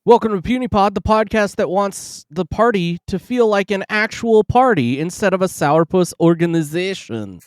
Welcome to Puny Pod, the podcast that wants the party to feel like an actual party instead of a sourpuss organization.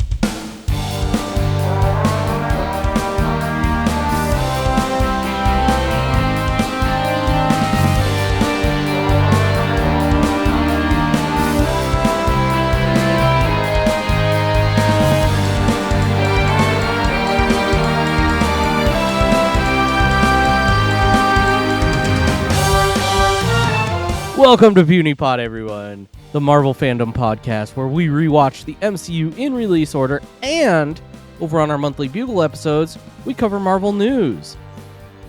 Welcome to Puny Pod, everyone, the Marvel fandom podcast where we rewatch the MCU in release order, and over on our monthly Bugle episodes, we cover Marvel news.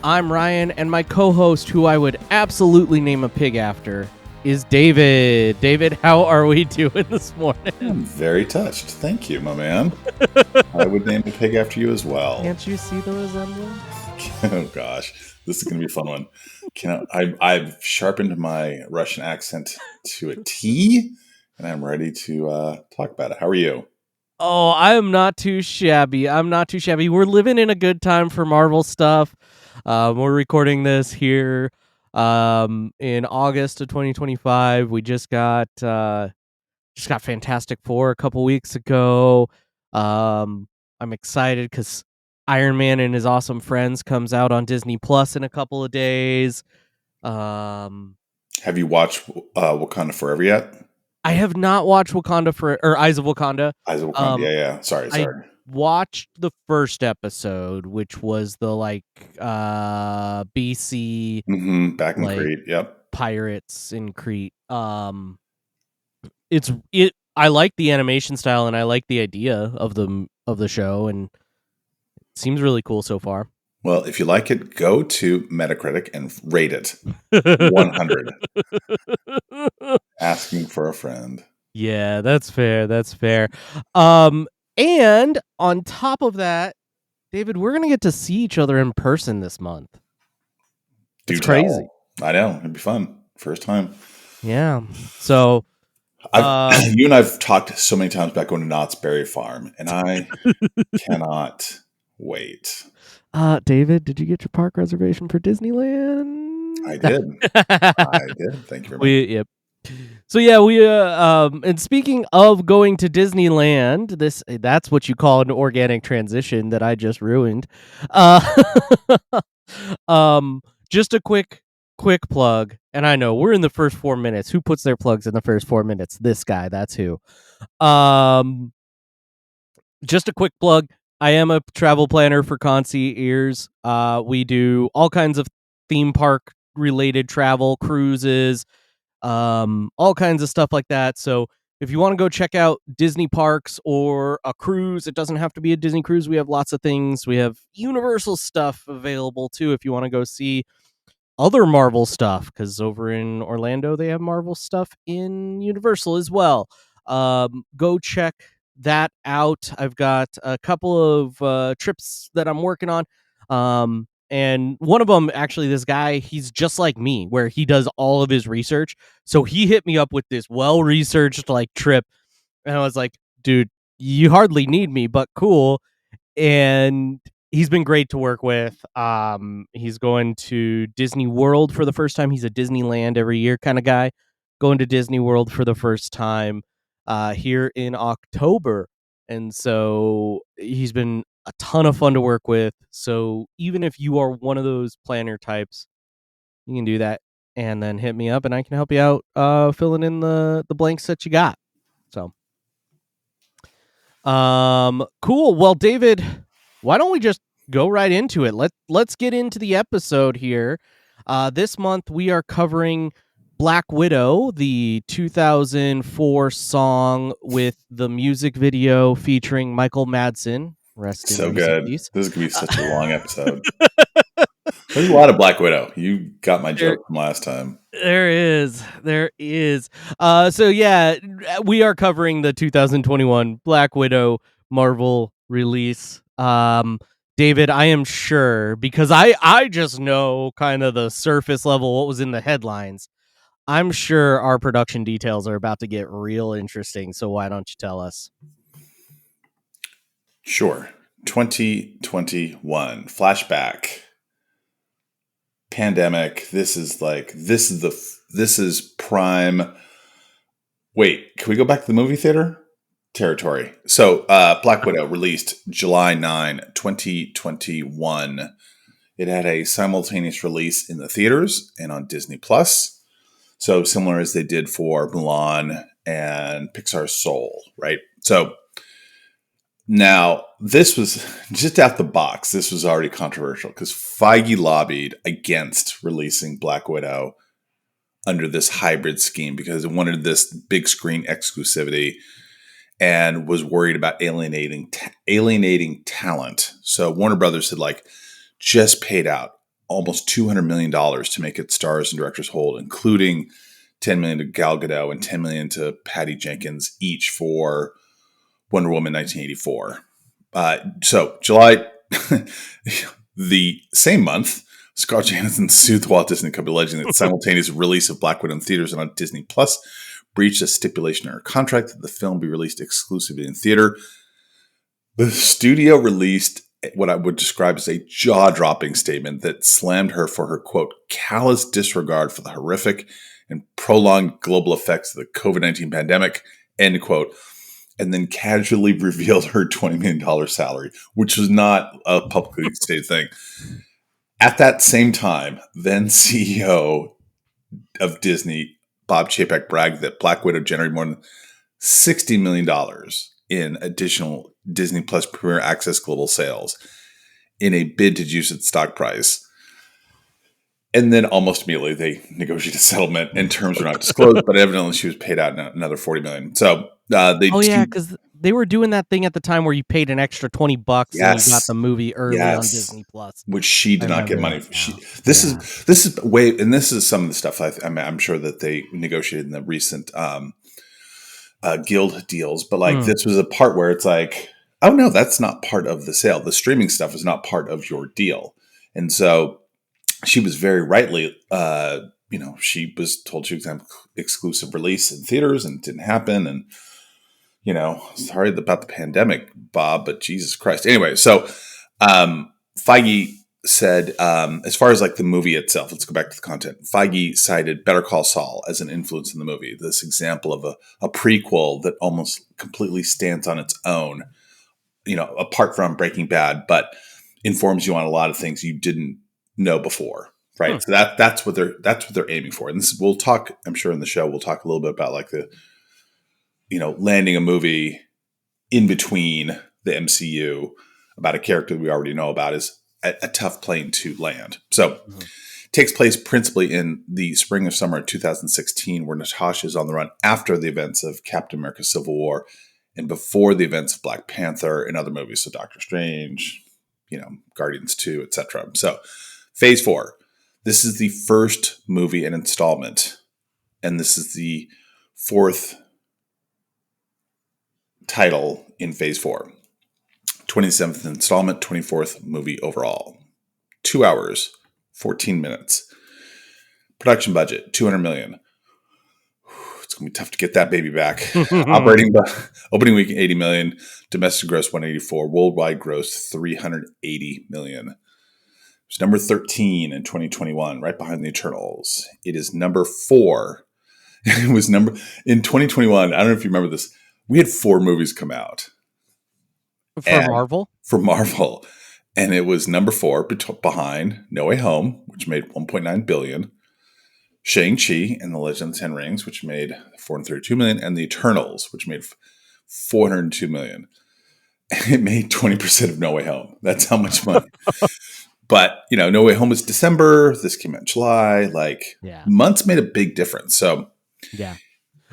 I'm Ryan, and my co-host, who I would absolutely name a pig after, is David. David, how are we doing this morning? I'm very touched. Thank you, my man. I would name a pig after you as well. Can't you see the resemblance? Oh, gosh. This is going to be a fun one. I've sharpened my Russian accent to a T, and I'm ready to talk about it. How are you? Oh, I am not too shabby. We're living in a good time for Marvel stuff. We're recording this here in August of 2025. We just got Fantastic Four a couple weeks ago. I'm excited because Iron Man and His Awesome Friends comes out on Disney Plus in a couple of days. Have you watched Wakanda Forever yet? I have not watched Eyes of Wakanda. Eyes of Wakanda, yeah. Sorry. I watched the first episode, which was the BC back in Crete. Yep. Pirates in Crete. I like the animation style and I like the idea of the show, and it seems really cool so far. Well, if you like it, go to Metacritic and rate it 100. Asking for a friend. Yeah, that's fair. And on top of that, David, we're going to get to see each other in person this month. It's crazy. I know. It'd be fun. First time. Yeah. So you and I've talked so many times about going to Knott's Berry Farm, and I cannot wait. David, did you get your park reservation for Disneyland? I did. Thank you very much. Yep. So yeah, we and speaking of going to Disneyland, that's what you call an organic transition that I just ruined. Just a quick plug, and I know we're in the first 4 minutes. Who puts their plugs in the first 4 minutes? This guy, that's who. Just a quick plug. I am a travel planner for Concierge. We do all kinds of theme park related travel, cruises, all kinds of stuff like that. So if you want to go check out Disney parks or a cruise, it doesn't have to be a Disney cruise. We have lots of things. We have Universal stuff available too if you want to go see other Marvel stuff, because over in Orlando they have Marvel stuff in Universal as well. Go check that out. I've got a couple of trips that I'm working on. And one of them, actually, this guy, he's just like me, where he does all of his research. So he hit me up with this well-researched trip. And I was like, dude, you hardly need me, but cool. And he's been great to work with. He's going to Disney World for the first time. He's a Disneyland every year kind of guy. Going to Disney World for the first time here in October. And so he's been a ton of fun to work with. So even if you are one of those planner types, you can do that and then hit me up and I can help you out filling in the blanks that you got. So cool. Well, David, why don't we just go right into it? Let's get into the episode here. This month we are covering Black Widow, the 2004 song with the music video featuring Michael Madsen. Rest in so peace. Good. This is going to be such a long episode. There's a lot of Black Widow. You got my joke from last time. There is. So yeah, we are covering the 2021 Black Widow Marvel release. David, I am sure, because I just know kind of the surface level what was in the headlines. I'm sure our production details are about to get real interesting, so why don't you tell us? Sure. 2021 flashback. pandemic. This is prime. Wait, can we go back to the movie theater territory? So, Black Widow released July 9, 2021. It had a simultaneous release in the theaters and on Disney Plus. So similar as they did for Mulan and Pixar's Soul, right? So now this was just out the box. This was already controversial because Feige lobbied against releasing Black Widow under this hybrid scheme because it wanted this big screen exclusivity and was worried about alienating talent. So Warner Brothers had just paid out almost $200 million to make it stars and directors hold, including $10 million to Gal Gadot and $10 million to Patty Jenkins each for Wonder Woman 1984. So July, the same month, Scarlett Johansson sued the Walt Disney Company, alleging that simultaneous release of Black Widow in theaters and on Disney Plus breached a stipulation in her contract that the film be released exclusively in theater. The studio released what I would describe as a jaw-dropping statement that slammed her for her, quote, callous disregard for the horrific and prolonged global effects of the COVID-19 pandemic, end quote, and then casually revealed her $20 million salary, which was not a publicly stated thing. At that same time, then CEO of Disney, Bob Chapek, bragged that Black Widow generated more than $60 million in additional Disney Plus Premier Access global sales in a bid to juice its stock price. And then almost immediately they negotiated a settlement and terms were not disclosed, but evidently she was paid out another $40 million. So because they were doing that thing at the time where you paid an extra $20 and you got the movie early on Disney Plus, which she did not get money for. This is way, and this is some of the stuff I'm sure that they negotiated in the recent guild deals, but this was a part where it's like, oh no, that's not part of the sale. The streaming stuff is not part of your deal. And so she was very rightly, she was told she was going to have exclusive release in theaters and it didn't happen. And, sorry about the pandemic, Bob, but Jesus Christ. Anyway, so Feige said, as far as the movie itself, let's go back to the content. Feige cited Better Call Saul as an influence in the movie. This example of a prequel that almost completely stands on its own, apart from Breaking Bad, but informs you on a lot of things you didn't know before. Right. So that's what they're aiming for. And we'll talk, I'm sure in the show, we'll talk a little bit about landing a movie in between the MCU about a character we already know about is a tough plane to land. So it takes place principally in the spring or summer of 2016, where Natasha is on the run after the events of Captain America Civil War and before the events of Black Panther and other movies. So Doctor Strange, Guardians 2, etc. So Phase 4. This is the first movie and installment, and this is the fourth title in Phase 4. 27th installment, 24th movie overall. 2 hours, 14 minutes. Production budget, $200 million. It's going to be tough to get that baby back. Opening week, $80 million. Domestic gross, $184. Worldwide gross, $380 million. It's number 13 in 2021, right behind the Eternals. It is number 4. It was in 2021. I don't know if you remember this. We had 4 movies come out. Marvel? For Marvel. And it was number 4 behind No Way Home, which made $1.9 billion. Shang-Chi and the Legend of the Ten Rings, which made $432 million. And the Eternals, which made $402 million. And it made 20% of No Way Home. That's how much money. But, No Way Home was December. This came out in July. Months made a big difference. So, yeah.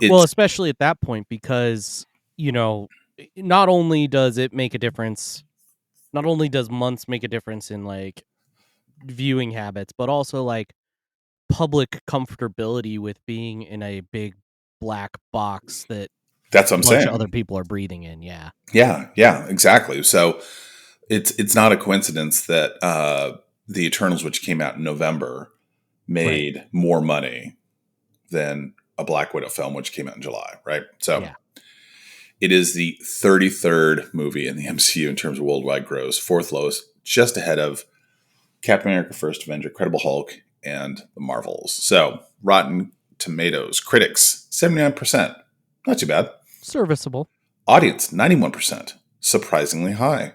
Well, especially at that point, because, not only does it make a difference, not only does months make a difference in, viewing habits, but also, public comfortability with being in a big black box that's what I'm saying. Other people are breathing in. Yeah. Yeah, exactly. So, it's not a coincidence that the Eternals, which came out in November, made more money than a Black Widow film, which came out in July, right? So It is the 33rd movie in the MCU in terms of worldwide gross, 4th lowest, just ahead of Captain America: First Avenger, Incredible Hulk, and the Marvels. So, Rotten Tomatoes, critics, 79%. Not too bad. Serviceable. Audience, 91%. Surprisingly high.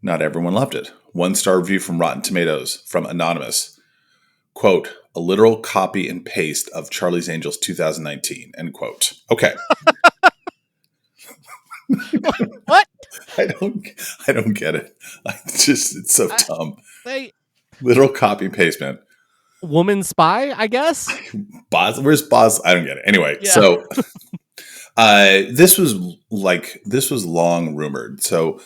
Not everyone loved it. 1-star review from Rotten Tomatoes from Anonymous. Quote, a literal copy and paste of Charlie's Angels 2019, end quote. Okay. What? I don't get it. It's so dumb. They Literal copy and paste, man. Woman spy, I guess. Boz, where's Boz? I don't get it. Anyway, Yeah. so this was long rumored. So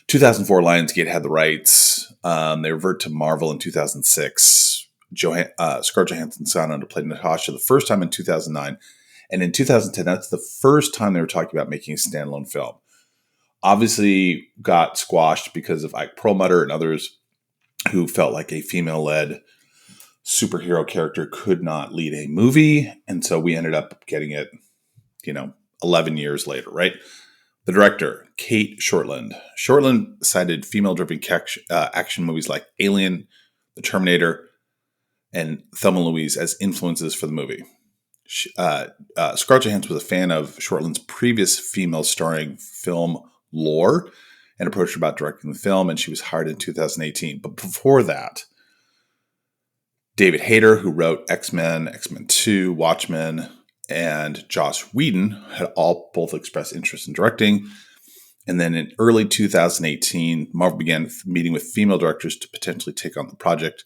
2004 Lionsgate had the rights. They revert to Marvel in 2006. Scarlett Johansson signed on to play Natasha the first time in 2009. And in 2010, that's the first time they were talking about making a standalone film. Obviously got squashed because of Ike Perlmutter and others who felt like a female-led superhero character could not lead a movie. And so we ended up getting it, 11 years later, right? The director, Kate Shortland. Shortland cited female-driven action movies like Alien, The Terminator, and Thelma and Louise as influences for the movie. Scarlett Johansson was a fan of Shortland's previous female-starring film Lore and approached her about directing the film, and she was hired in 2018. But before that, David Hayter, who wrote X-Men, X-Men 2, Watchmen, and Joss Whedon had both expressed interest in directing. And then in early 2018, Marvel began meeting with female directors to potentially take on the project.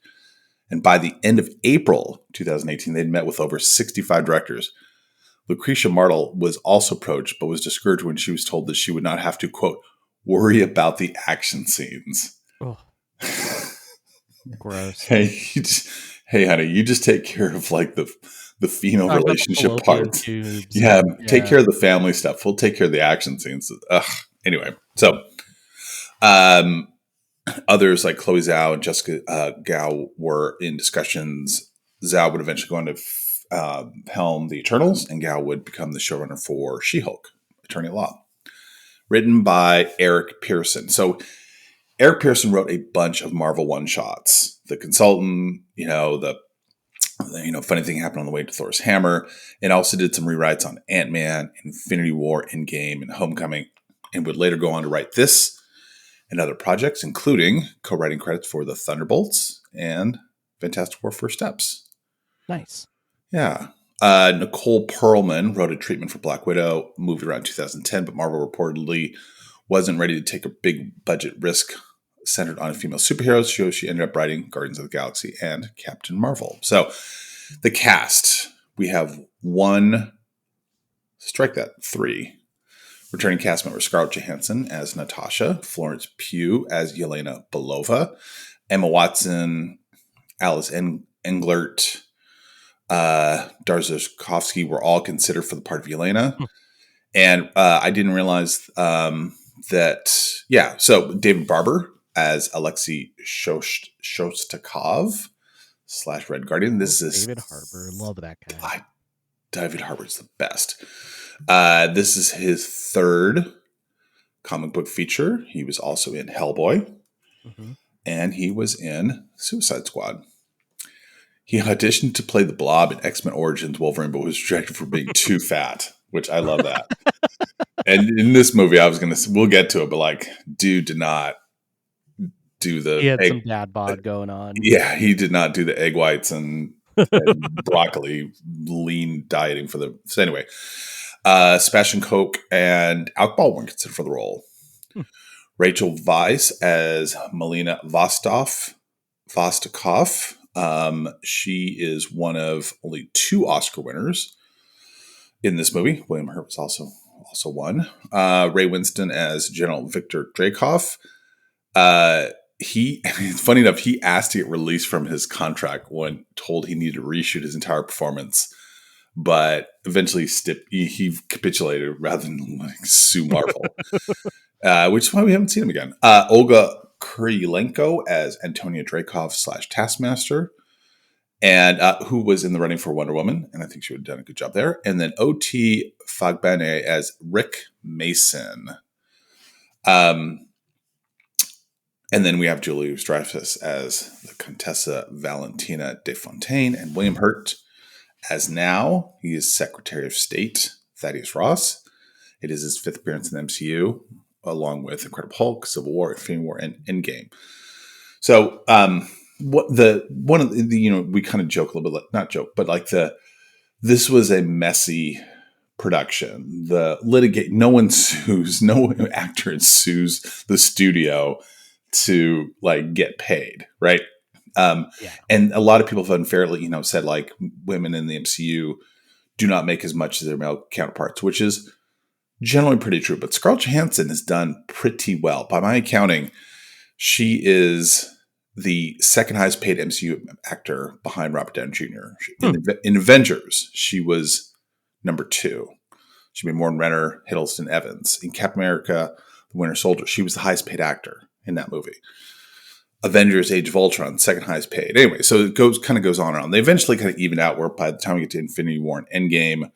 And by the end of April 2018, they'd met with over 65 directors. Lucretia Martel was also approached, but was discouraged when she was told that she would not have to, quote, worry about the action scenes. Oh. Gross. Hey, honey, you just take care of like the female relationship parts. Yeah, take care of the family stuff. We'll take care of the action scenes. Anyway, so others like Chloe Zhao and Jessica Gao were in discussions. Zhao would eventually go on to helm the Eternals, and Gao would become the showrunner for She-Hulk, Attorney at Law. Written by Eric Pearson. So Eric Pearson wrote a bunch of Marvel one-shots. The Consultant, the funny thing happened on the way to Thor's Hammer, and also did some rewrites on Ant-Man, Infinity War, Endgame, and Homecoming, and would later go on to write this and other projects, including co-writing credits for The Thunderbolts and Fantastic Four First Steps. Nice. Yeah. Nicole Perlman wrote a treatment for Black Widow, moved around 2010, but Marvel reportedly wasn't ready to take a big budget risk centered on a female superhero, so she ended up writing Guardians of the Galaxy and Captain Marvel. So the cast, we have three. Returning cast members: Scarlett Johansson as Natasha, Florence Pugh as Yelena Belova, Emma Watson, Alice Englert, Darzkovsky were all considered for the part of Yelena. And I didn't realize that, so David Barber as Alexei Shostakov / Red Guardian. This is David Harbour. Love that guy. David Harbour's the best. This is his third comic book feature. He was also in Hellboy, and he was in Suicide Squad. He auditioned to play the Blob in X-Men Origins Wolverine, but was rejected for being too fat, which I love that. And in this movie, we'll get to it, but dude did not do the... He had some dad bod going on. Yeah, he did not do the egg whites and broccoli lean dieting for the... So anyway, Sebastian Koch and Alec Baldwin considered for the role. Rachel Weisz as Melina Vostokov. She is one of only 2 Oscar winners in this movie. William Hurt was also one. Ray Winston as General Victor Dreykov. It's funny enough, he asked to get released from his contract when told he needed to reshoot his entire performance, but eventually he capitulated rather than sue Marvel, which is why we haven't seen him again. Olga Kurylenko as Antonia Dreykov / Taskmaster, and who was in the running for Wonder Woman, and I think she would have done a good job there. And then O.T. Fagbane as Rick Mason. And then we have Julia Dreyfus as the Contessa Valentina de Fontaine, and William Hurt as now he is Secretary of State Thaddeus Ross. It is his 5th appearance in the MCU, along with Incredible Hulk, Civil War, Infinity War, and Endgame. So, we kind of joke a little bit, not joke, but like this was a messy production. No actor sues the studio to like get paid, right? Yeah. And a lot of people have unfairly, said like women in the MCU do not make as much as their male counterparts, which is generally pretty true. But Scarlett Johansson has done pretty well. By my accounting, she is the second highest paid MCU actor behind Robert Downey Jr. In Avengers, she was number 2. She made more than Renner, Hiddleston, Evans. In Captain America, The Winter Soldier, she was the highest paid actor in that movie. Avengers: Age of Ultron, second highest paid. Anyway, so it goes on and on. They eventually kind of even out where by the time we get to Infinity War and Endgame,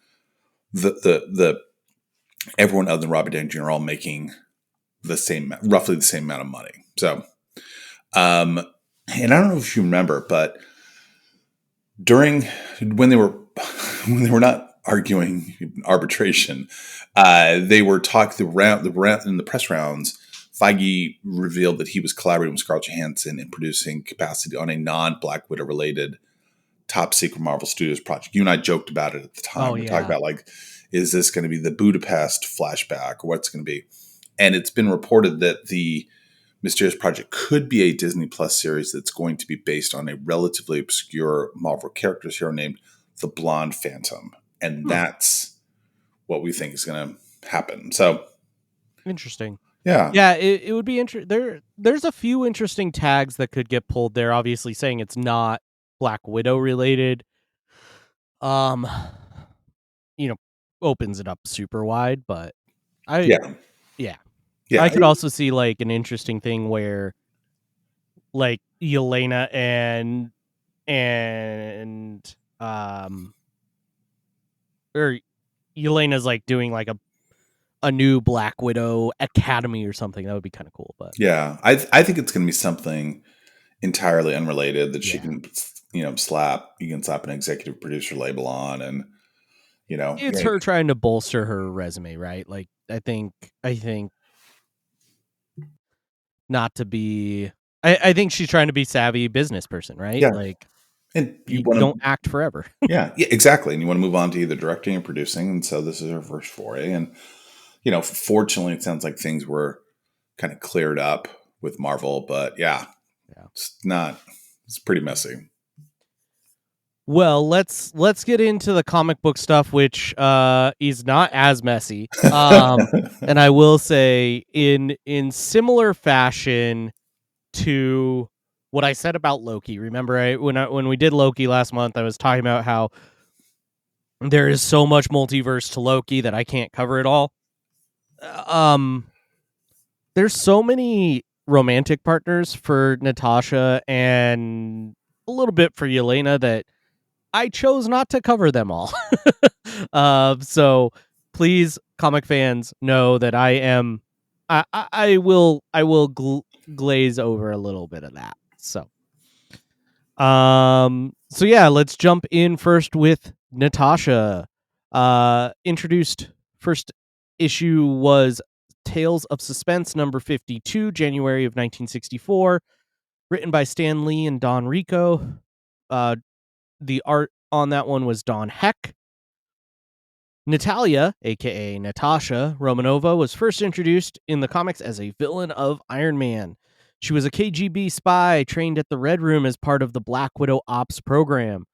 the everyone other than Robert Downey Jr. are all making roughly the same amount of money. So, and I don't know if you remember, but when they were not arguing arbitration, they were talking in the press rounds. Feige revealed that he was collaborating with Scarlett Johansson in producing capacity on a non-Black Widow related top secret Marvel Studios project. You and I joked about it at the time. We talked about like, is this going to be the Budapest flashback or what's going to be? And it's been reported that the mysterious project could be a Disney Plus series that's going to be based on a relatively obscure Marvel character's hero named the Blonde Phantom. And that's what we think is going to happen. So interesting. Yeah. Yeah, it would be interesting. There's a few interesting tags that could get pulled there. Obviously, saying it's not Black Widow related, opens it up super wide. But I could also see like an interesting thing where, like Yelena or Yelena's like doing like a new Black Widow Academy or something. That would be kind of cool. But yeah, I think it's going to be something entirely unrelated that she can, slap an executive producer label on, and it's her trying to bolster her resume, right? Like I think not to be. I think she's trying to be savvy business person, right? Yeah. Like, and you don't act forever. yeah, exactly. And you want to move on to either directing and producing, and so this is her first foray. And fortunately, it sounds like things were kind of cleared up with Marvel, but it's pretty messy. Well, let's get into the comic book stuff, which is not as messy. And I will say, in similar fashion to what I said about Loki. Remember, when we did Loki last month, I was talking about how there is so much multiverse to Loki that I can't cover it all. There's so many romantic partners for Natasha and a little bit for Yelena that I chose not to cover them all. So please, comic fans, know that I will glaze over a little bit of that. So yeah, let's jump in first with Natasha. Introduced first issue was Tales of Suspense number 52, January of 1964, written by Stan Lee and Don Rico. The art on that one was Don Heck. Natalia, aka Natasha Romanova, was first introduced in the comics as a villain of Iron Man. She was a KGB spy trained at the Red Room as part of the Black Widow Ops program.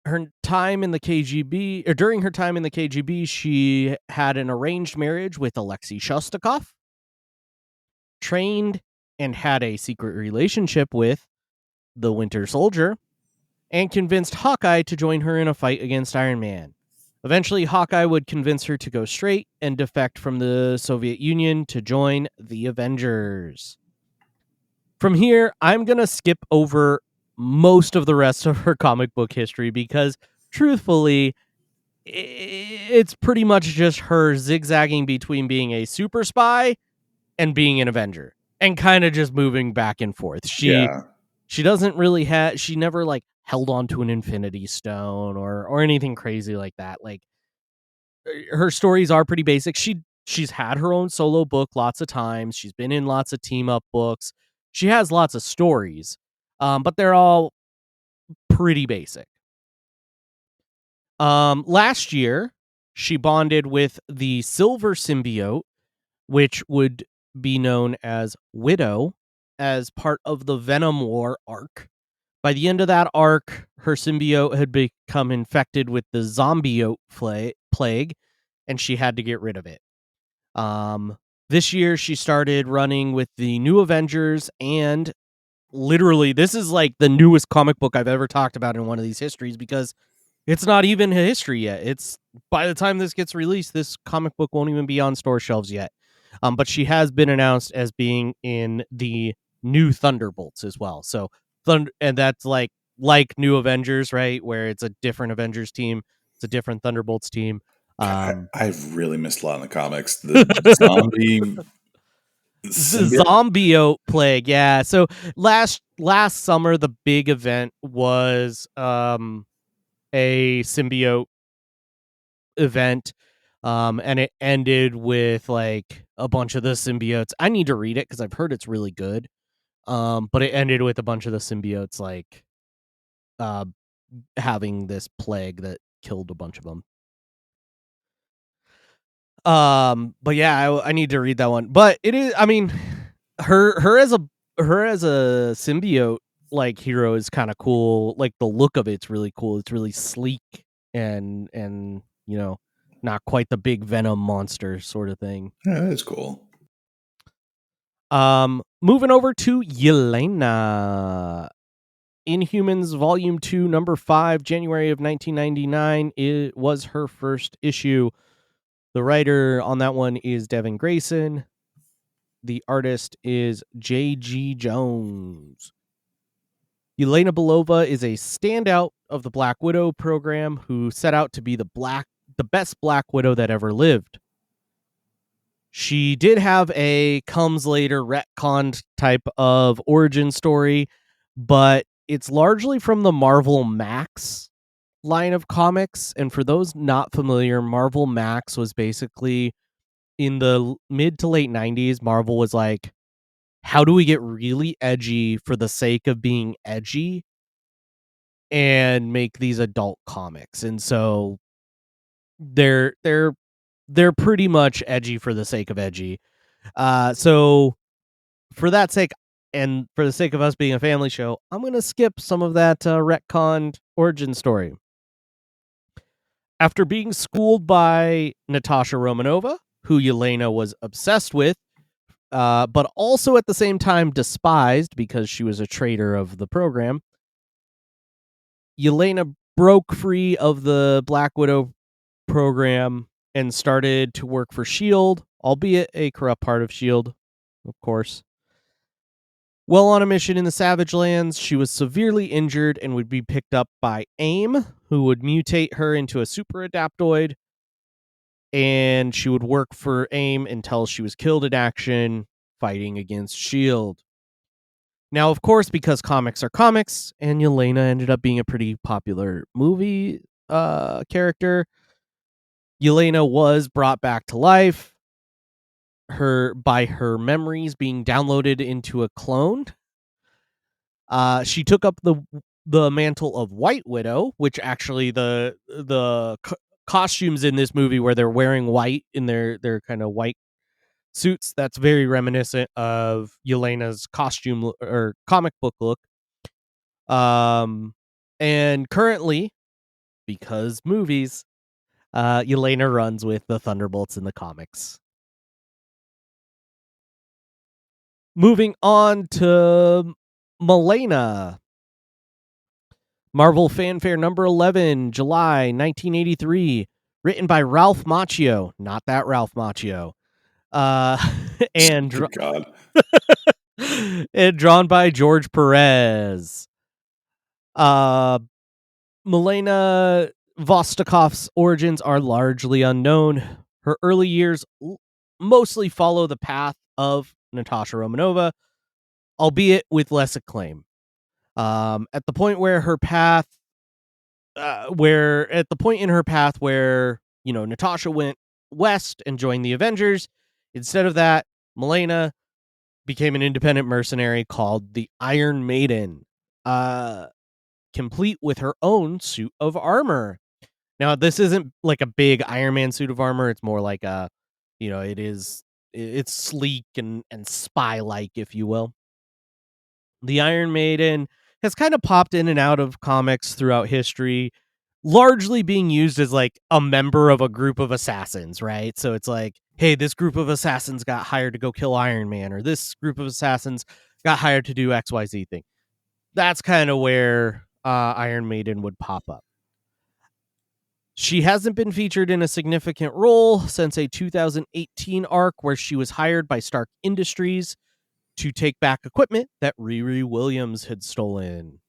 During her time in the KGB, she had an arranged marriage with Alexei Shostakov, trained and had a secret relationship with the Winter Soldier, and convinced Hawkeye to join her in a fight against Iron Man. Eventually, Hawkeye would convince her to go straight and defect from the Soviet Union to join the Avengers. From here, I'm going to skip over most of the rest of her comic book history because, truthfully, it's pretty much just her zigzagging between being a super spy and being an Avenger. and kind of just moving back and forth. She Yeah. doesn't really have, she never like held on to an infinity stone or anything crazy like that. Like her stories are pretty basic. She's had her own solo book lots of times. She's been in lots of team up books. She has lots of stories. But they're all pretty basic. Last year she bonded with the silver symbiote, which would be known as Widow, as part of the Venom War arc. By the end of that arc, her symbiote had become infected with the zombiote plague, and she had to get rid of it. This year, she started running with the New Avengers, and literally, this is like the newest comic book I've ever talked about in one of these histories, because it's not even a history yet. It's by the time this gets released, this comic book won't even be on store shelves yet. But she has been announced as being in the new Thunderbolts as well. So and that's like New Avengers, right? Where it's a different Avengers team, it's a different Thunderbolts team. God, I've really missed a lot in the comics. The zombie The symbiote. zombiote plague, yeah. So last summer, the big event was a symbiote event, and it ended with like a bunch of the symbiotes. I need to read it because I've heard it's really good. But it ended with a bunch of the symbiotes like uh having this plague that killed a bunch of them. But yeah, I need to read that one. But it is, I mean, her as a symbiote like hero is kind of cool. Like the look of it's really cool. It's really sleek and you know, not quite the big venom monster sort of thing. Yeah, that is cool. Moving over to Yelena. Inhumans Volume 2, Number 5, January of 1999. It was her first issue. The writer on that one is Devin Grayson. The artist is J.G. Jones. Yelena Belova is a standout of the Black Widow program who set out to be the best Black Widow that ever lived. She did have a comes later retconned type of origin story, but it's largely from the Marvel Max line of comics. And for those not familiar, Marvel Max was basically in the mid to late 90s. Marvel was like, how do we get really edgy for the sake of being edgy and make these adult comics? And so they're pretty much edgy for the sake of edgy. So for that sake, and for the sake of us being a family show, I'm going to skip some of that retconned origin story. After being schooled by Natasha Romanoff, who Yelena was obsessed with, but also at the same time despised because she was a traitor of the program, Yelena broke free of the Black Widow program and started to work for S.H.I.E.L.D., albeit a corrupt part of S.H.I.E.L.D., of course. While on a mission in the Savage Lands, she was severely injured and would be picked up by AIM, who would mutate her into a super adaptoid, and she would work for AIM until she was killed in action fighting against S.H.I.E.L.D. Now, of course, because comics are comics, and Yelena ended up being a pretty popular movie character, Yelena was brought back to life by her memories being downloaded into a clone. She took up the mantle of White Widow, which actually the costumes in this movie where they're wearing white in their kind of white suits, that's very reminiscent of Yelena's costume or comic book look. And currently, because movies, Yelena runs with the Thunderbolts in the comics. Moving on to Malena. Marvel Fanfare number 11, July 1983. Written by Ralph Macchio. Not that Ralph Macchio. And Good God. and drawn by George Perez. Milena Vostokov's origins are largely unknown. Her early years mostly follow the path of Natasha Romanoff, albeit with less acclaim. At the point where her path, where Natasha went west and joined the Avengers, instead of that, Yelena became an independent mercenary called the Iron Maiden, complete with her own suit of armor. Now, this isn't like a big Iron Man suit of armor. It's more like it's sleek and spy-like, if you will. The Iron Maiden has kind of popped in and out of comics throughout history, largely being used as like a member of a group of assassins, right? So it's like, hey, this group of assassins got hired to go kill Iron Man, or this group of assassins got hired to do XYZ thing. That's kind of where Iron Maiden would pop up. She hasn't been featured in a significant role since a 2018 arc where she was hired by Stark Industries to take back equipment that Riri Williams had stolen.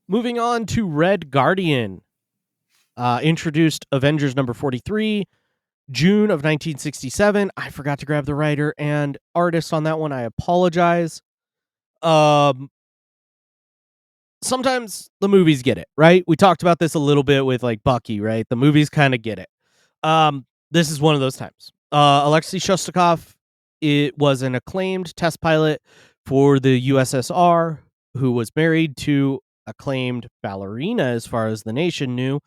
Moving on to Red Guardian. Introduced Avengers number 43, June of 1967. I forgot to grab the writer and artist on that one. I apologize. Sometimes the movies get it, right? We talked about this a little bit with like Bucky, right? The movies kind of get it. This is one of those times. Alexei Shostakov, it was an acclaimed test pilot for the USSR who was married to acclaimed ballerina, as far as the nation knew,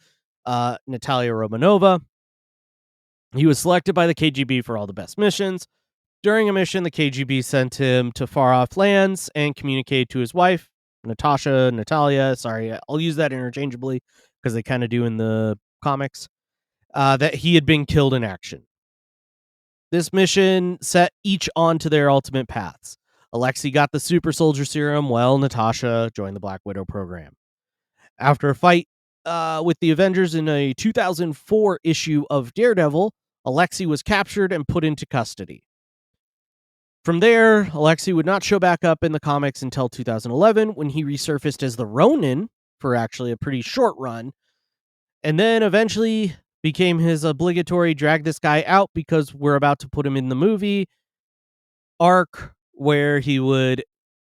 Natalia Romanova. He was selected by the KGB for all the best missions. During a mission, the KGB sent him to far-off lands and communicated to his wife, Natalia, sorry, I'll use that interchangeably because they kind of do in the comics, that he had been killed in action. This mission set each onto their ultimate paths. Alexei got the super soldier serum, while Natasha joined the Black Widow program. After a fight with the Avengers in a 2004 issue of Daredevil, Alexei was captured and put into custody. From there, Alexei would not show back up in the comics until 2011, when he resurfaced as the Ronin for actually a pretty short run, and then eventually became his obligatory drag this guy out because we're about to put him in the movie arc, where he would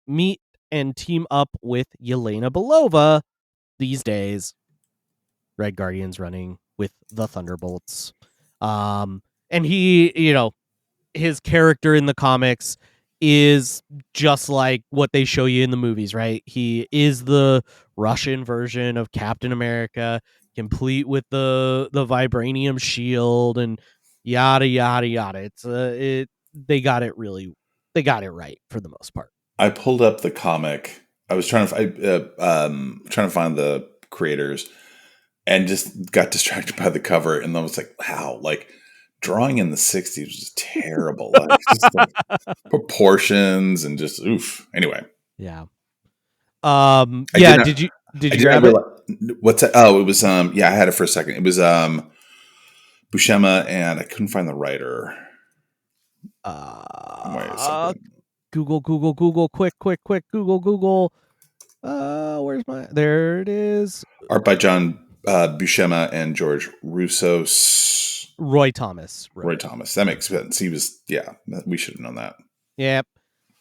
meet and team up with Yelena Belova. These days, Red Guardian's running with the Thunderbolts. And he, his character in the comics is just like what they show you in the movies, right? He is the Russian version of Captain America, complete with the vibranium shield and yada yada yada. They got it right for the most part. I pulled up the comic. I was trying to find the creators, and just got distracted by the cover. And I was like, wow, like drawing in the 60s was terrible. Like, just like proportions and just oof. Anyway. Yeah. Yeah. Did you grab it? What's that? Oh, it was yeah, I had it for a second. It was Buscema, and I couldn't find the writer. Wait a second. Google, quick, Google. There it is. Art by John Buscema and George Russo. Roy Thomas. Roy Thomas. That makes sense. He was, we should have known that.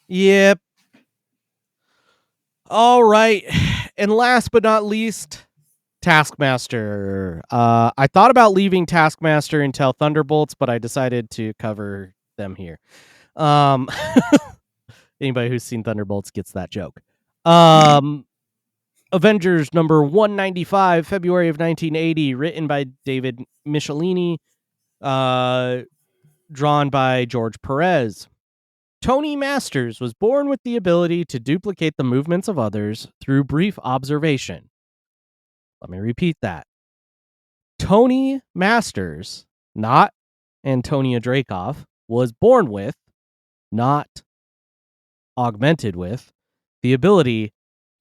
Yep. All right. And last but not least, Taskmaster. I thought about leaving Taskmaster until Thunderbolts, but I decided to cover them here. Anybody who's seen Thunderbolts gets that joke. Avengers number 195, February of 1980, written by David Michelini, drawn by George Perez. Tony Masters was born with the ability to duplicate the movements of others through brief observation. Let me repeat that. Tony Masters, not Antonia Dreykov, was born with, not augmented with, the ability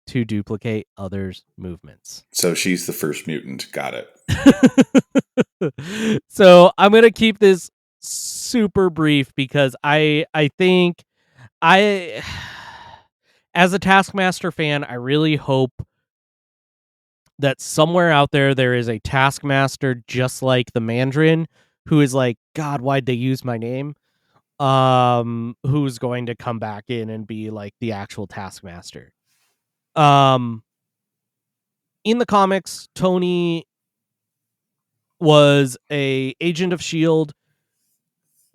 to duplicate others' movements. So she's the first mutant. Got it. So I'm going to keep this super brief because I think as a Taskmaster fan, I really hope that somewhere out there is a Taskmaster just like the Mandarin who is like, God, why'd they use my name? Who's going to come back in and be like the actual Taskmaster. Um, in the comics, Tony was a agent of S.H.I.E.L.D.,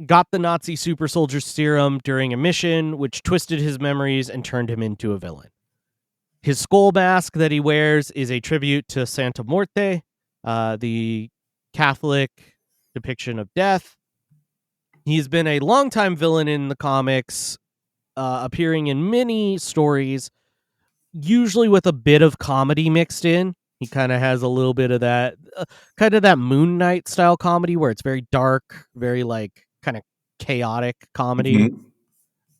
got the Nazi super soldier serum during a mission, which twisted his memories and turned him into a villain. His skull mask that he wears is a tribute to Santa Muerte, the Catholic depiction of death. He's been a longtime villain in the comics, appearing in many stories, usually with a bit of comedy mixed in. He kind of has a little bit of that, kind of that Moon Knight style comedy where it's very dark, very like kind of chaotic comedy.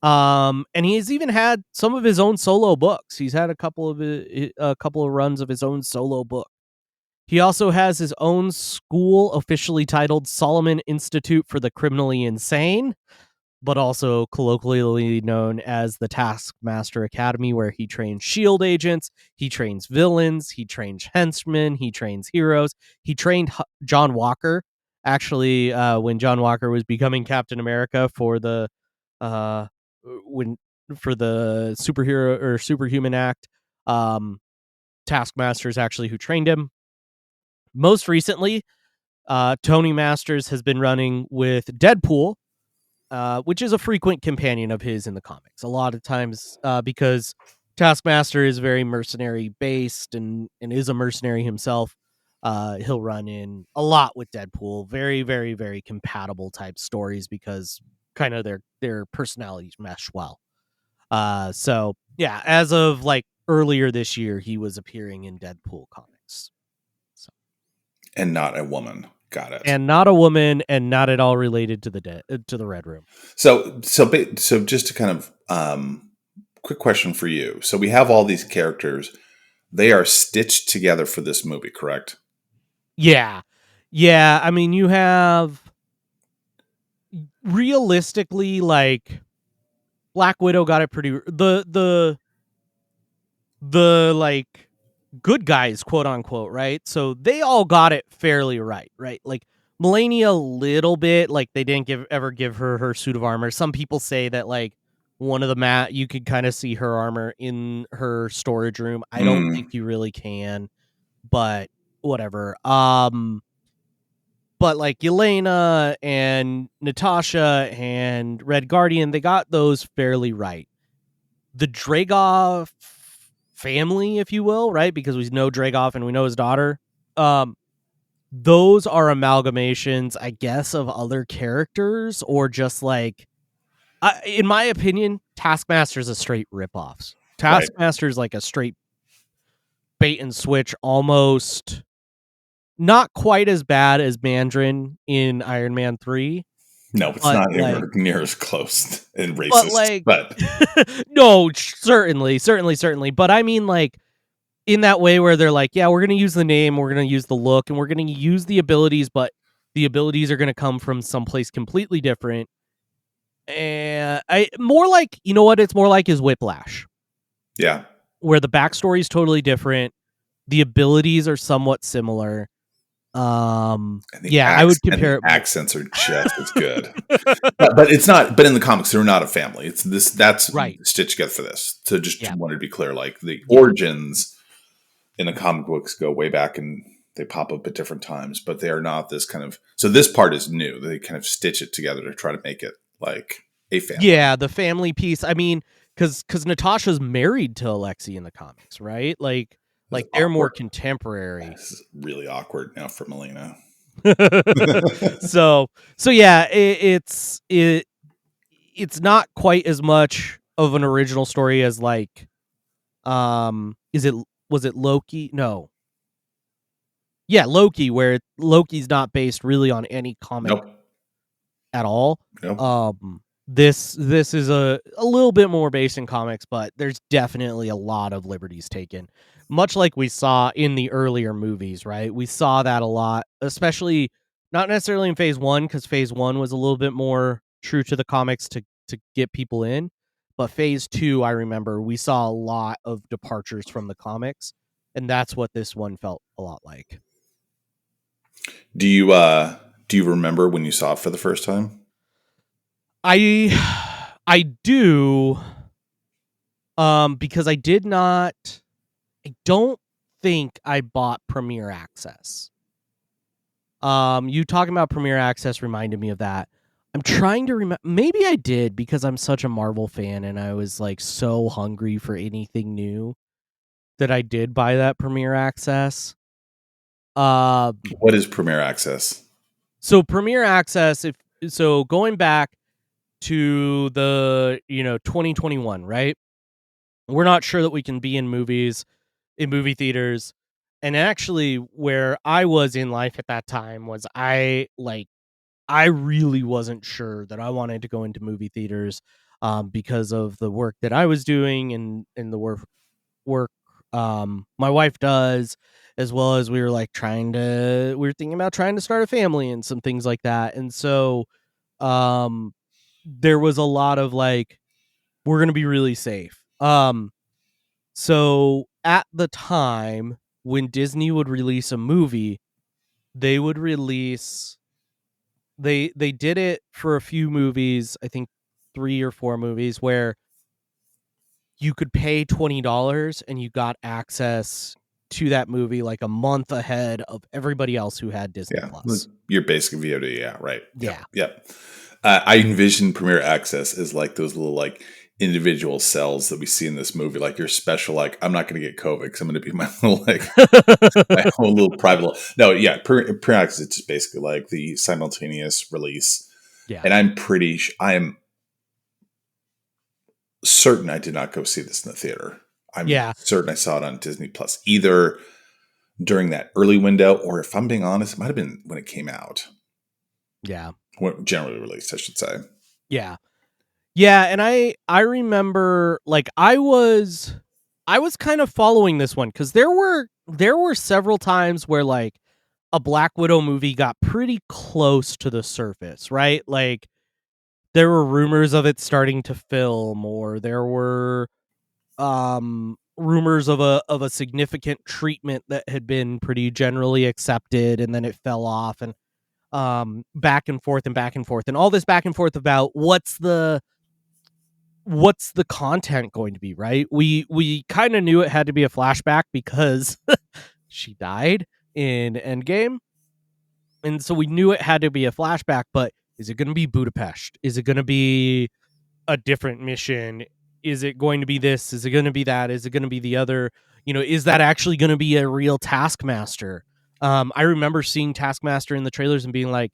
Mhm. And he's even had some of his own solo books. He's had a couple of runs of his own solo book. He also has his own school officially titled Solomon Institute for the Criminally Insane, but also colloquially known as the Taskmaster Academy, where he trains S.H.I.E.L.D. agents, he trains villains, he trains henchmen, he trains heroes. He trained John Walker, actually, when John Walker was becoming Captain America for the uh, when for the superhero or superhuman act. Taskmaster is actually who trained him. Most recently, Tony Masters has been running with Deadpool, which is a frequent companion of his in the comics. A lot of times, because Taskmaster is very mercenary based and is a mercenary himself, he'll run in a lot with Deadpool. Very, very, very compatible type stories because kind of their personalities mesh well. So yeah, as of like earlier this year, he was appearing in Deadpool comics. So. And not a woman. Got it. And not a woman, and not at all related to the Red Room. So just to kind of quick question for you. So we have all these characters. They are stitched together for this movie, correct? Yeah. Yeah, I mean, you have realistically like Black Widow got it pretty the like good guys, quote unquote, right? So they all got it fairly right? Like Melania a little bit, like they didn't ever give her suit of armor. Some people say that like one of the you could kind of see her armor in her storage room. I don't think Mm, you really can, but whatever. But like Yelena and Natasha and Red Guardian, they got those fairly right. The Dragov family, if you will, right? Because we know Dragov and we know his daughter. Um, those are amalgamations, I guess, of other characters or just like, in my opinion, Taskmaster's a straight ripoffs. right. Taskmaster's like a straight bait and switch, almost not quite as bad as Mandarin in Iron Man 3, No, it's but not like anywhere near as close and but racist. like But no, certainly, but I mean like in that way where they're like, yeah, we're going to use the name, we're going to use the look, and we're going to use the abilities, but the abilities are going to come from someplace completely different. And I more like, you know what it's more like is Whiplash, yeah, where the backstory is totally different, the abilities are somewhat similar. and the Yeah, I would compare it. accents are just as good. But it's not. But in the comics, they're not a family. It's this. That's Right. stitched together for this. So just Yeah. wanted to be clear. Like the Yeah. origins in the comic books go way back, and they pop up at different times. But they are not this kind of. So this part is new. They kind of stitch it together to try to make it like a family. Yeah, the family piece. I mean, because Natasha's married to Alexei in the comics, right? This is Like they're more awkward. contemporary. This is really awkward now for Melina. so so yeah, it's not quite as much of an original story as like is it was it Loki? No. Yeah, Loki, where Loki's not based really on any comic Nope. at all. Nope. This is a little bit more based in comics, but there's definitely a lot of liberties taken. Much like we saw in the earlier movies, right? We saw that a lot, especially not necessarily in phase 1 cuz phase 1 was a little bit more true to the comics to get people in. But phase 2, I remember we saw a lot of departures from the comics, and that's what this one felt a lot like. Do Do you remember when you saw it for the first time? I do, because I don't think I bought Premiere Access. You talking about Premiere Access reminded me of that. I'm trying to remember. Maybe I did because I'm such a Marvel fan and I was like so hungry for anything new that I did buy that Premiere Access. Um, What is Premiere Access? so Premiere Access, if so, going back to the 2021, right? We're not sure that we can be in movie theaters, and actually, where I was in life at that time was I really wasn't sure that I wanted to go into movie theaters, because of the work that I was doing and the work my wife does, as well as we were thinking about trying to start a family and some things like that. And so um there was a lot of like, we're going to be really safe. So at the time when Disney would release a movie, they would release they did it for a few movies, I think 3 or 4 movies, where you could pay $20 and you got access to that movie like a month ahead of everybody else who had Disney Yeah, Plus. your basic VOD. Yeah, right. Yeah. Yep, yep. I envision Premiere Access as like those little like individual cells that we see in this movie. Like your special, like I'm not going to get COVID because I'm going to be my little like my own little private. No, yeah, Premiere Access is just basically like the simultaneous release, Yeah. and I am certain I did not go see this in the theater. I'm Yeah. certain I saw it on Disney Plus either during that early window, or if I'm being honest, it might have been when it came out. Yeah. When generally released, I should say. Yeah. Yeah, and I remember like I was kind of following this one cuz there were several times where like a Black Widow movie got pretty close to the surface, right? Like there were rumors of it starting to film, or there were rumors of a significant treatment that had been pretty generally accepted, and then it fell off, and back and forth and back and forth and all this back and forth about what's the content going to be, right? We kind of knew it had to be a flashback because she died in Endgame, and so we knew it had to be a flashback. But is it going to be Budapest? Is it going to be a different mission? Is it going to be this? Is it going to be that? Is it going to be the other? Is that actually going to be a real Taskmaster? I remember seeing Taskmaster in the trailers and being like,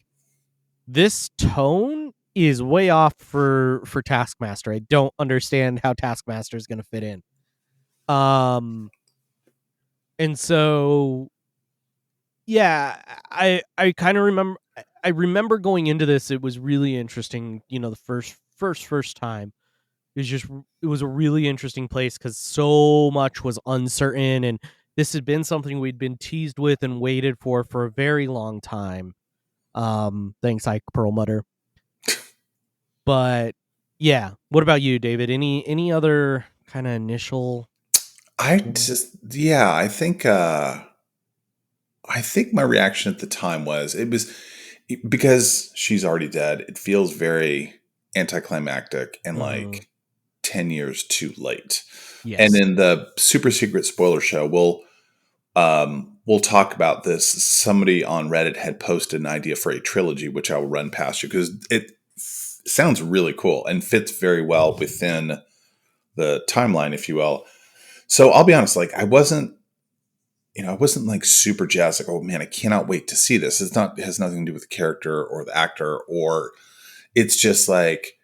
this tone is way off for Taskmaster. I don't understand how Taskmaster is going to fit in. Um, and so yeah, I kind of remember. I remember going into this. It was really interesting. The first time. It was a really interesting place because so much was uncertain, and this had been something we'd been teased with and waited for a very long time. Thanks, Ike Perlmutter. But yeah, what about you, David? Any other kind of initial? Yeah, I think my reaction at the time was because she's already dead. It feels very anticlimactic and Mhm. like 10 years too late. And Yes. in the super secret spoiler show, we'll talk about this. Somebody on Reddit had posted an idea for a trilogy, which I will run past you because it sounds really cool and fits very well within the timeline, if you will. So I'll be honest, like I wasn't like super jazzed, like, oh man, I cannot wait to see this. It has nothing to do with the character or the actor, or it's just like,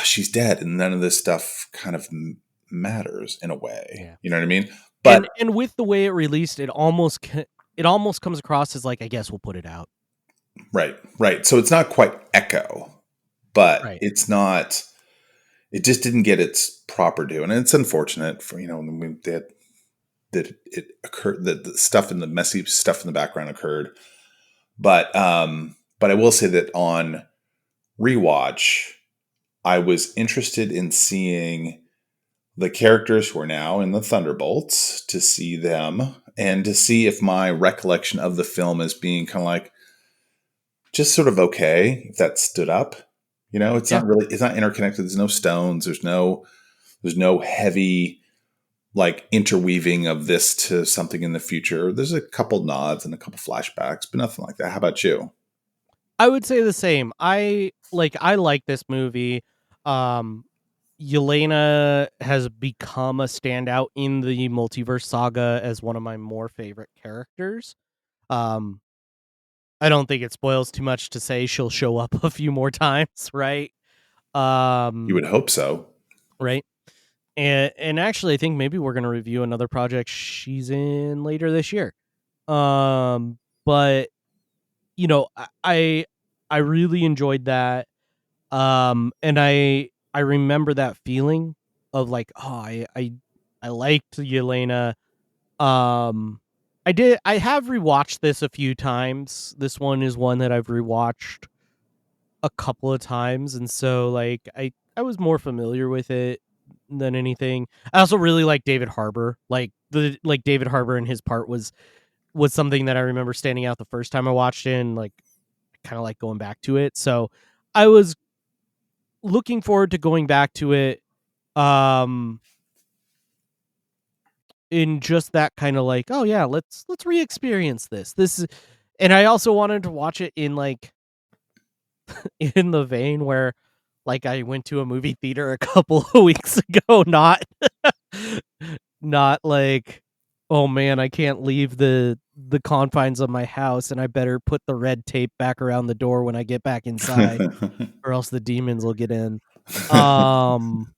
she's dead and none of this stuff kind of matters in a way. Yeah. You know what I mean? And But and with the way it released, it almost comes across as like, I guess we'll put it out. right, right. So it's not quite Echo, but Right. it's not, it just didn't get its proper due. And it's unfortunate for, that it occurred, that the stuff in the messy stuff in the background occurred. But I will say that on rewatch, I was interested in seeing the characters who are now in the Thunderbolts, to see them and to see if my recollection of the film as being kind of like just sort of okay if that stood up. It's Yeah. not really, it's not interconnected. There's no stones. There's no heavy like interweaving of this to something in the future. There's a couple nods and a couple flashbacks, but nothing like that. How about you? I would say the same. I like this movie. Um Yelena has become a standout in the multiverse saga as one of my more favorite characters. Um I don't think it spoils too much to say she'll show up a few more times, right? You Um would hope so. right. And actually I think maybe we're going to review another project she's in later this year. But I really enjoyed that. And I remember that feeling of like, oh, I liked Yelena. Um, I have rewatched this a few times. This one is one that I've rewatched a couple of times, and so like I was more familiar with it than anything. I also really like David Harbour. Like David Harbour and his part was something that I remember standing out the first time I watched it, and like kind of like going back to it. So I was looking forward to going back to it um in just that kind of like, oh yeah, let's re-experience this is, and I also wanted to watch it in like in the vein where like I went to a movie theater a couple of weeks ago, not like, oh man, I can't leave the confines of my house and I better put the red tape back around the door when I get back inside or else the demons will get in. um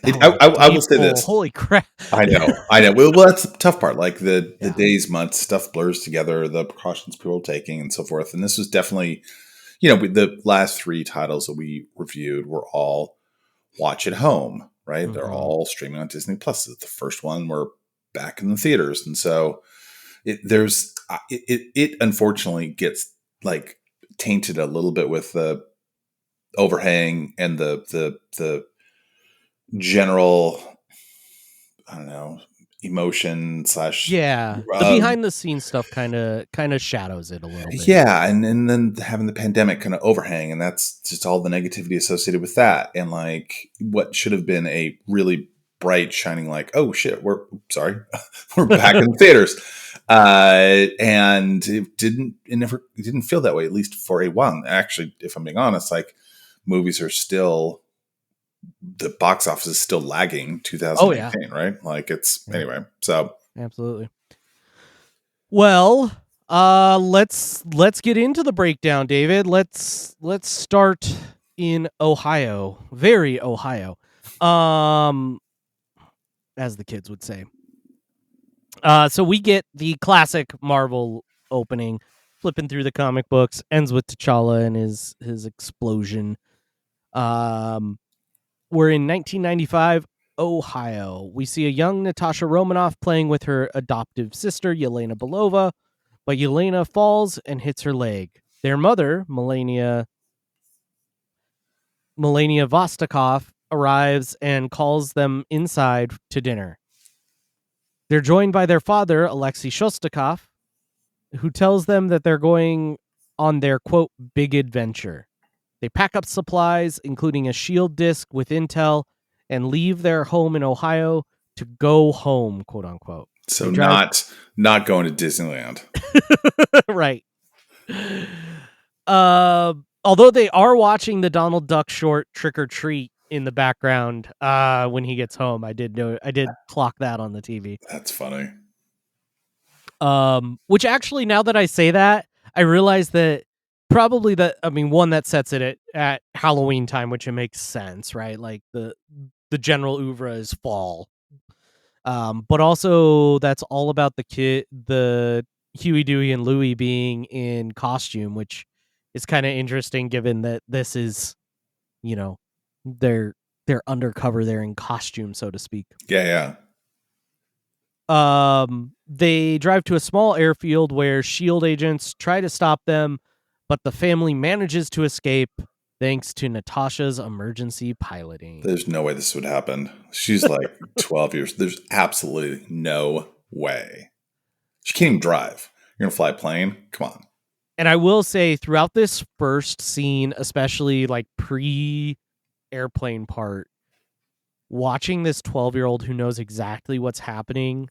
that was a I will say painful, this. holy crap. I know. Well, that's the tough part. Like the Yeah. days, months, stuff blurs together. The precautions people are taking, and so forth. And this was definitely, the last three titles that we reviewed were all watch at home, right? They're Mhm. all streaming on Disney Plus. The first one we're back in the theaters, and so it unfortunately gets like tainted a little bit with the overhang and the general, I don't know, emotion slash Yeah, the behind the scenes stuff kind of shadows it a little bit. yeah, and then having the pandemic kind of overhang, and that's just all the negativity associated with that, and like what should have been a really bright, shining, like, oh shit, we're sorry, we're back in the theaters, and it didn't feel that way, at least for a while. Actually, if I'm being honest, like movies are still, the box office is still lagging Oh yeah. 2018, right? Like it's Yeah, anyway. So absolutely. Well, let's get into the breakdown, David. Let's start in Ohio. Very Ohio. Um as the kids would say. So we get the classic Marvel opening, flipping through the comic books, ends with T'Challa and his explosion. Um We're in 1995 Ohio. We see a young Natasha Romanoff playing with her adoptive sister, Yelena Belova, but Yelena falls and hits her leg. Their mother, Melania Vostokov, arrives and calls them inside to dinner. They're joined by their father, Alexei Shostakov, who tells them that they're going on their, quote, big adventure. They pack up supplies, including a shield disk with intel, and leave their home in Ohio to go home, quote unquote. so They drive not going to Disneyland. right. Although they are watching the Donald Duck short Trick or Treat in the background when he gets home. I did clock that on the TV. That's funny. Which actually, now that I say that, I realize that probably one that sets it at Halloween time, which it makes sense, right? Like the general oeuvre is fall. But also that's all about the Huey, Dewey, and Louie being in costume, which is kind of interesting given that this is, you know, they're they're undercover, they're in costume, so to speak. Yeah, yeah. They drive to a small airfield where shield agents try to stop them, but the family manages to escape thanks to Natasha's emergency piloting. There's no way this would happen. She's like 12 years. There's absolutely no way. She can't even drive. You're gonna fly a plane? Come on. And I will say throughout this first scene, especially like pre-airplane part, watching this 12-year-old who knows exactly what's happening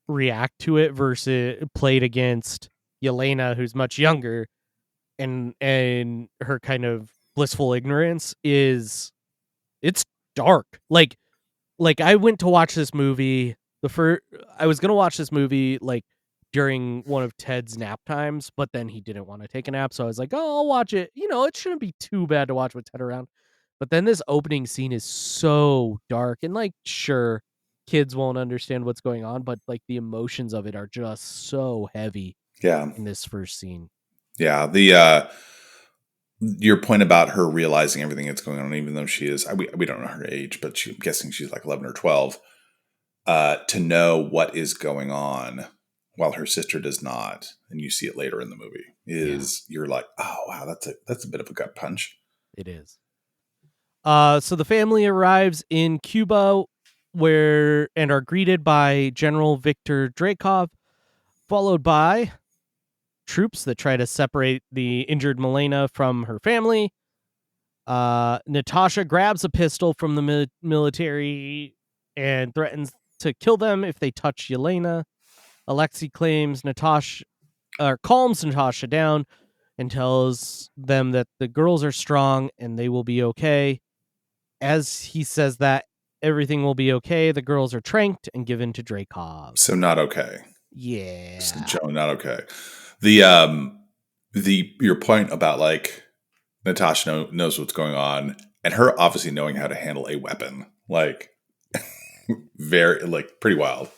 react to it versus played against Yelena, who's much younger, and her kind of blissful ignorance is it's dark. Like I went to watch this movie I was going to watch this movie like during one of Ted's nap times, but then he didn't want to take a nap, so I was like, "Oh, I'll watch it. It shouldn't be too bad to watch with Ted around." But then this opening scene is so dark and like sure, kids won't understand what's going on, but like the emotions of it are just so heavy Yeah. in this first scene. Yeah. Your point about her realizing everything that's going on, even though she is, we don't know her age, but I'm guessing she's like 11 or 12, to know what is going on while her sister does not, and you see it later in the movie, you're like, oh wow, that's a bit of a gut punch. It is. So the family arrives in Cuba and are greeted by General Viktor Drakov, followed by troops that try to separate the injured Milena from her family. Natasha grabs a pistol from the military and threatens to kill them if they touch Yelena. Alexei calms Natasha down and tells them that the girls are strong and they will be okay. As he says that everything will be okay, the girls are tranked and given to Drakov. So not okay. Yeah. So Joe, not okay. The your point about like Natasha knows what's going on, and her obviously knowing how to handle a weapon, like very like pretty wild.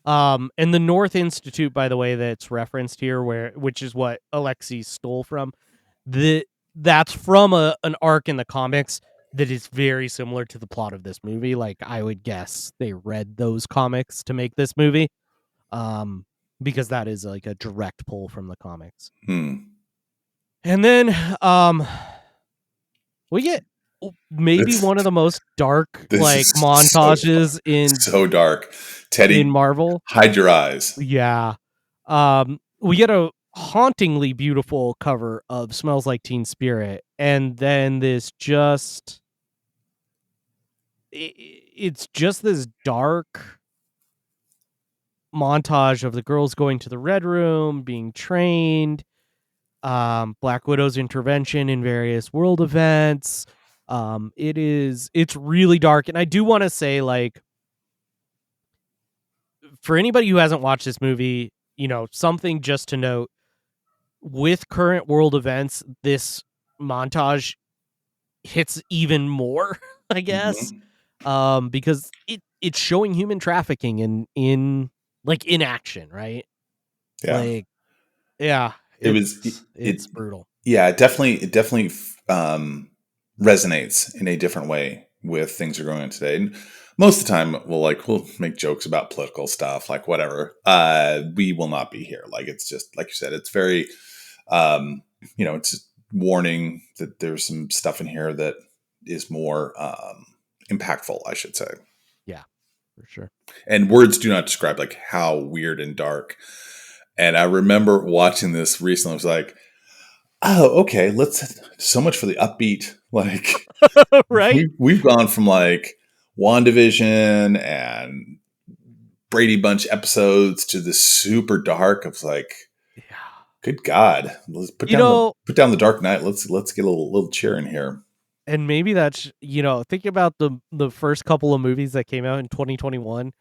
And the North Institute, by the way, that's referenced here, which is what Alexei stole from, that's from an arc in the comics that is very similar to the plot of this movie. Like I would guess they read those comics to make this movie, because that is like a direct pull from the comics. And then we get maybe one of the most dark like montages in so dark. Teddy, in Marvel. hide your eyes. Yeah. We get a hauntingly beautiful cover of Smells Like Teen Spirit, and then it's just this dark montage of the girls going to the Red Room, being trained, Black Widow's intervention in various world events. It's really dark, and I do want to say, like, for anybody who hasn't watched this movie, something just to note, with current world events, this montage hits even more, I guess. Because it's showing human trafficking in action, right? Yeah. Like, yeah, it's brutal. Yeah, it definitely resonates in a different way with things that are going on today. And most of the time we'll make jokes about political stuff, like whatever. We will not be here. Like it's just like you said, it's very it's warning that there's some stuff in here that is more impactful, I should say. Yeah, for sure. And words do not describe like how weird and dark. And I remember watching this recently. I was like, oh, okay. So much for the upbeat. Like, right? We've gone from like WandaVision and Brady Bunch episodes to this super dark. I was like, yeah, good God, let's put down the Dark Knight. Let's get a little cheer in here. And maybe that's think about the first couple of movies that came out in 2021.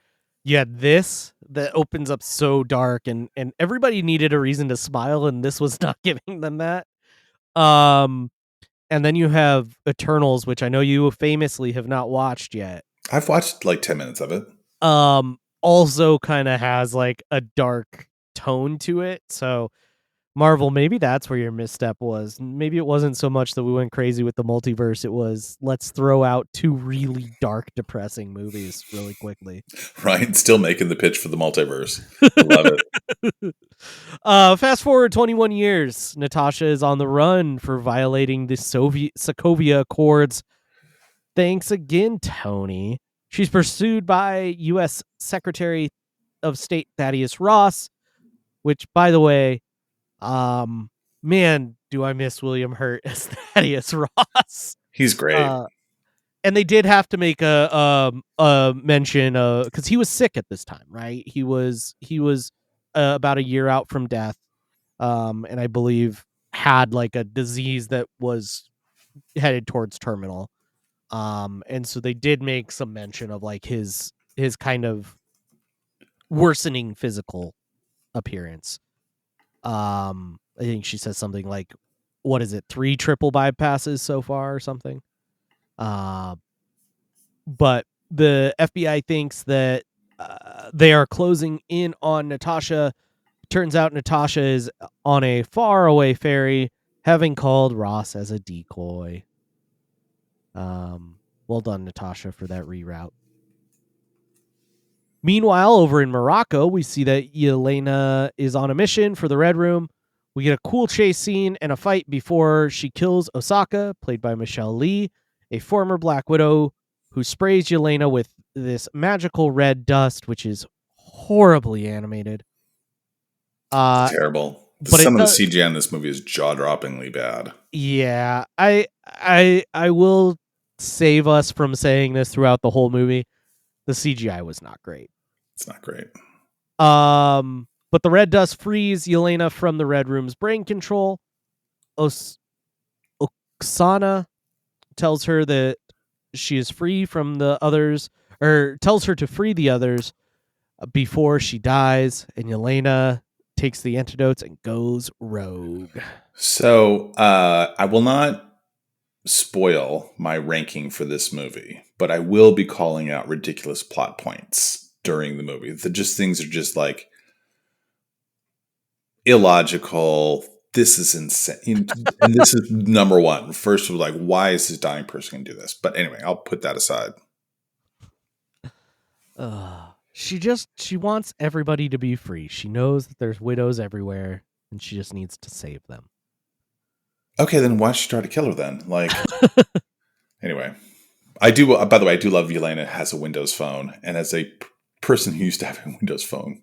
You had this that opens up so dark, and everybody needed a reason to smile, and this was not giving them that. And then you have Eternals, which I know you famously have not watched yet. I've watched like 10 minutes of it. Also kind of has like a dark tone to it. So Marvel, maybe that's where your misstep was. Maybe it wasn't so much that we went crazy with the multiverse. It was, let's throw out two really dark, depressing movies really quickly. Right. Still making the pitch for the multiverse. I love it. Fast forward 21 years. Natasha is on the run for violating the Sokovia Accords. Thanks again, Tony. She's pursued by U.S. Secretary of State Thaddeus Ross, which, by the way, Man, do I miss William Hurt as Thaddeus Ross. He's great. And they did have to make a mention because he was sick at this time, right? He was about a year out from death, and I believe had like a disease that was headed towards terminal. And so they did make some mention of like his kind of worsening physical appearance. I think she says something like, "What is it? 3 triple bypasses so far, or something." Uh, but the FBI thinks that they are closing in on Natasha. Turns out Natasha is on a faraway ferry, having called Ross as a decoy. Well done, Natasha, for that reroute. Meanwhile, over in Morocco, we see that Yelena is on a mission for the Red Room. We get a cool chase scene and a fight before she kills Osaka, played by Michelle Lee, a former Black Widow who sprays Yelena with this magical red dust, which is horribly animated. It's terrible. But Some it of the does, CGI in this movie is jaw-droppingly bad. yeah. I will save us from saying this throughout the whole movie. The CGI was not great. It's not great. But the red dust frees Yelena from the Red Room's brain control. Oksana tells her that she is free from the others, or tells her to free the others before she dies, and Yelena takes the antidotes and goes rogue. So I will not spoil my ranking for this movie, but I will be calling out ridiculous plot points during the movie. Things are just like illogical. This is insane. And this is number one. First was like, why is this dying person going to do this? But anyway, I'll put that aside. She wants everybody to be free. She knows that there's widows everywhere, and she just needs to save them. Okay, then why should she try to kill her then? Like, anyway, I do. By the way, I do love Yelena has a Windows phone, and as a person who used to have a Windows phone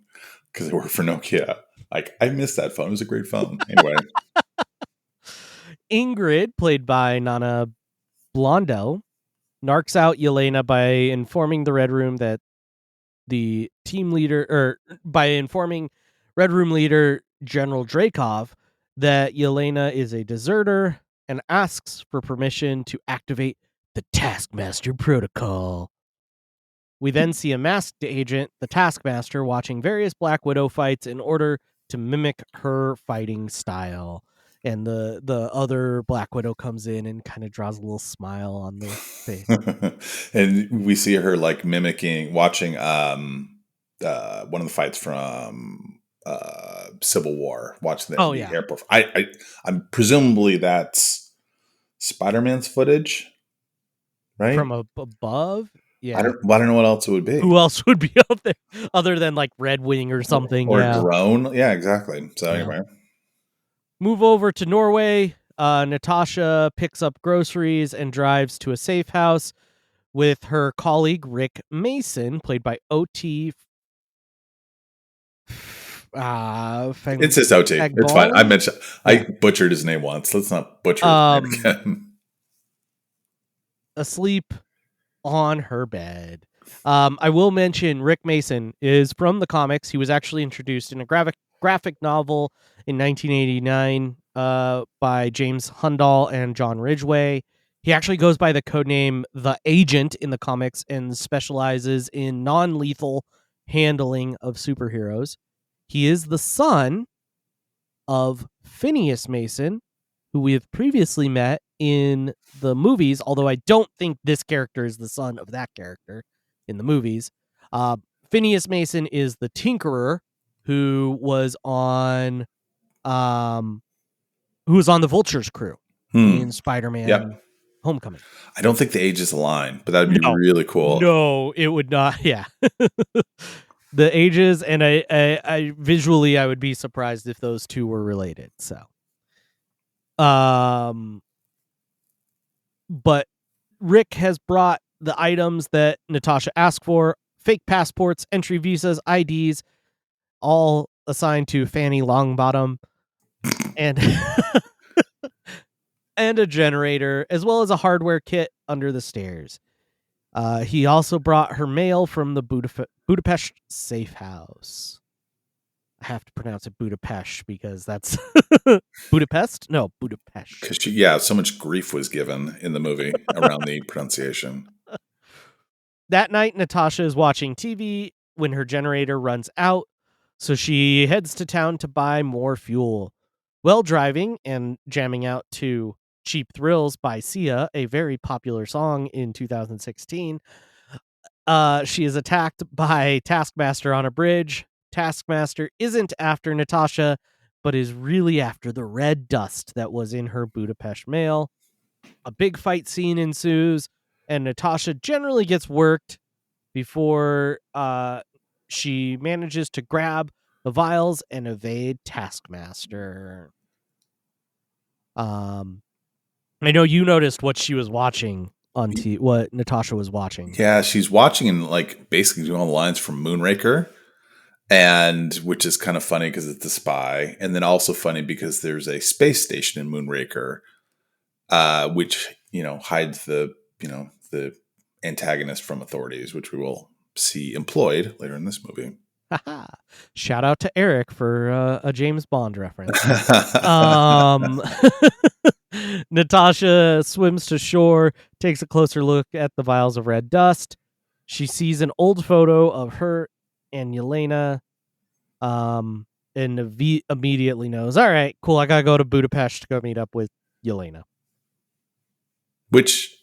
because I work for Nokia, like I miss that phone. It was a great phone. Anyway, Ingrid, played by Nana Blondell, narcs out Yelena by informing the Red Room that the team leader, or by informing Red Room leader General Dreykov that Yelena is a deserter, and asks for permission to activate the Taskmaster Protocol. We then see a masked agent, the Taskmaster, watching various Black Widow fights in order to mimic her fighting style. And the other Black Widow comes in and kind of draws a little smile on the face. and we see her like watching one of the fights from Civil War, watching the airport. I'm presumably that's Spider-Man's footage, right? From above? Yeah. I don't know what else it would be. Who else would be up there other than like Red Wing or something? Or drone. Yeah, exactly. So anyway. Move over to Norway. Natasha picks up groceries and drives to a safe house with her colleague Rick Mason, played by O.T. It's just OT. It's fine. I butchered his name once. Let's not butcher his name again. Asleep on her bed. I will mention Rick Mason is from the comics. He was actually introduced in a graphic novel in 1989 by James Hundall and John Ridgway. He actually goes by the codename The Agent in the comics and specializes in non-lethal handling of superheroes. He is the son of Phineas Mason, who we have previously met in the movies, although I don't think this character is the son of that character in the movies. Phineas Mason is the Tinkerer who was on the Vulture's crew in Spider-Man Homecoming. I don't think the ages align, but that'd be really cool. No, it would not. Yeah. The ages, and I visually I would be surprised if those two were related. So but Rick has brought the items that Natasha asked for: fake passports, entry visas, IDs, all assigned to Fanny Longbottom. and and a generator, as well as a hardware kit under the stairs. He also brought her mail from the Budapest safe house. I have to pronounce it Budapest because that's Budapest? No, Budapest. Because so much grief was given in the movie around the pronunciation. That night, Natasha is watching TV when her generator runs out, so she heads to town to buy more fuel. While driving and jamming out to Cheap Thrills by Sia, a very popular song in 2016, she is attacked by Taskmaster on a bridge. Taskmaster isn't after Natasha, but is really after the red dust that was in her Budapest mail. A big fight scene ensues, and Natasha generally gets worked before she manages to grab the vials and evade Taskmaster. I know you noticed what she was watching on what Natasha was watching. Yeah, she's watching and like basically doing all the lines from Moonraker, and which is kind of funny because it's a spy, and then also funny because there's a space station in Moonraker, which hides the antagonist from authorities, which we will see employed later in this movie. Shout out to Eric for a James Bond reference. Natasha swims to shore, takes a closer look at the vials of red dust. She sees an old photo of her and Yelena, and immediately knows, all right, cool, I gotta go to Budapest to go meet up with Yelena. Which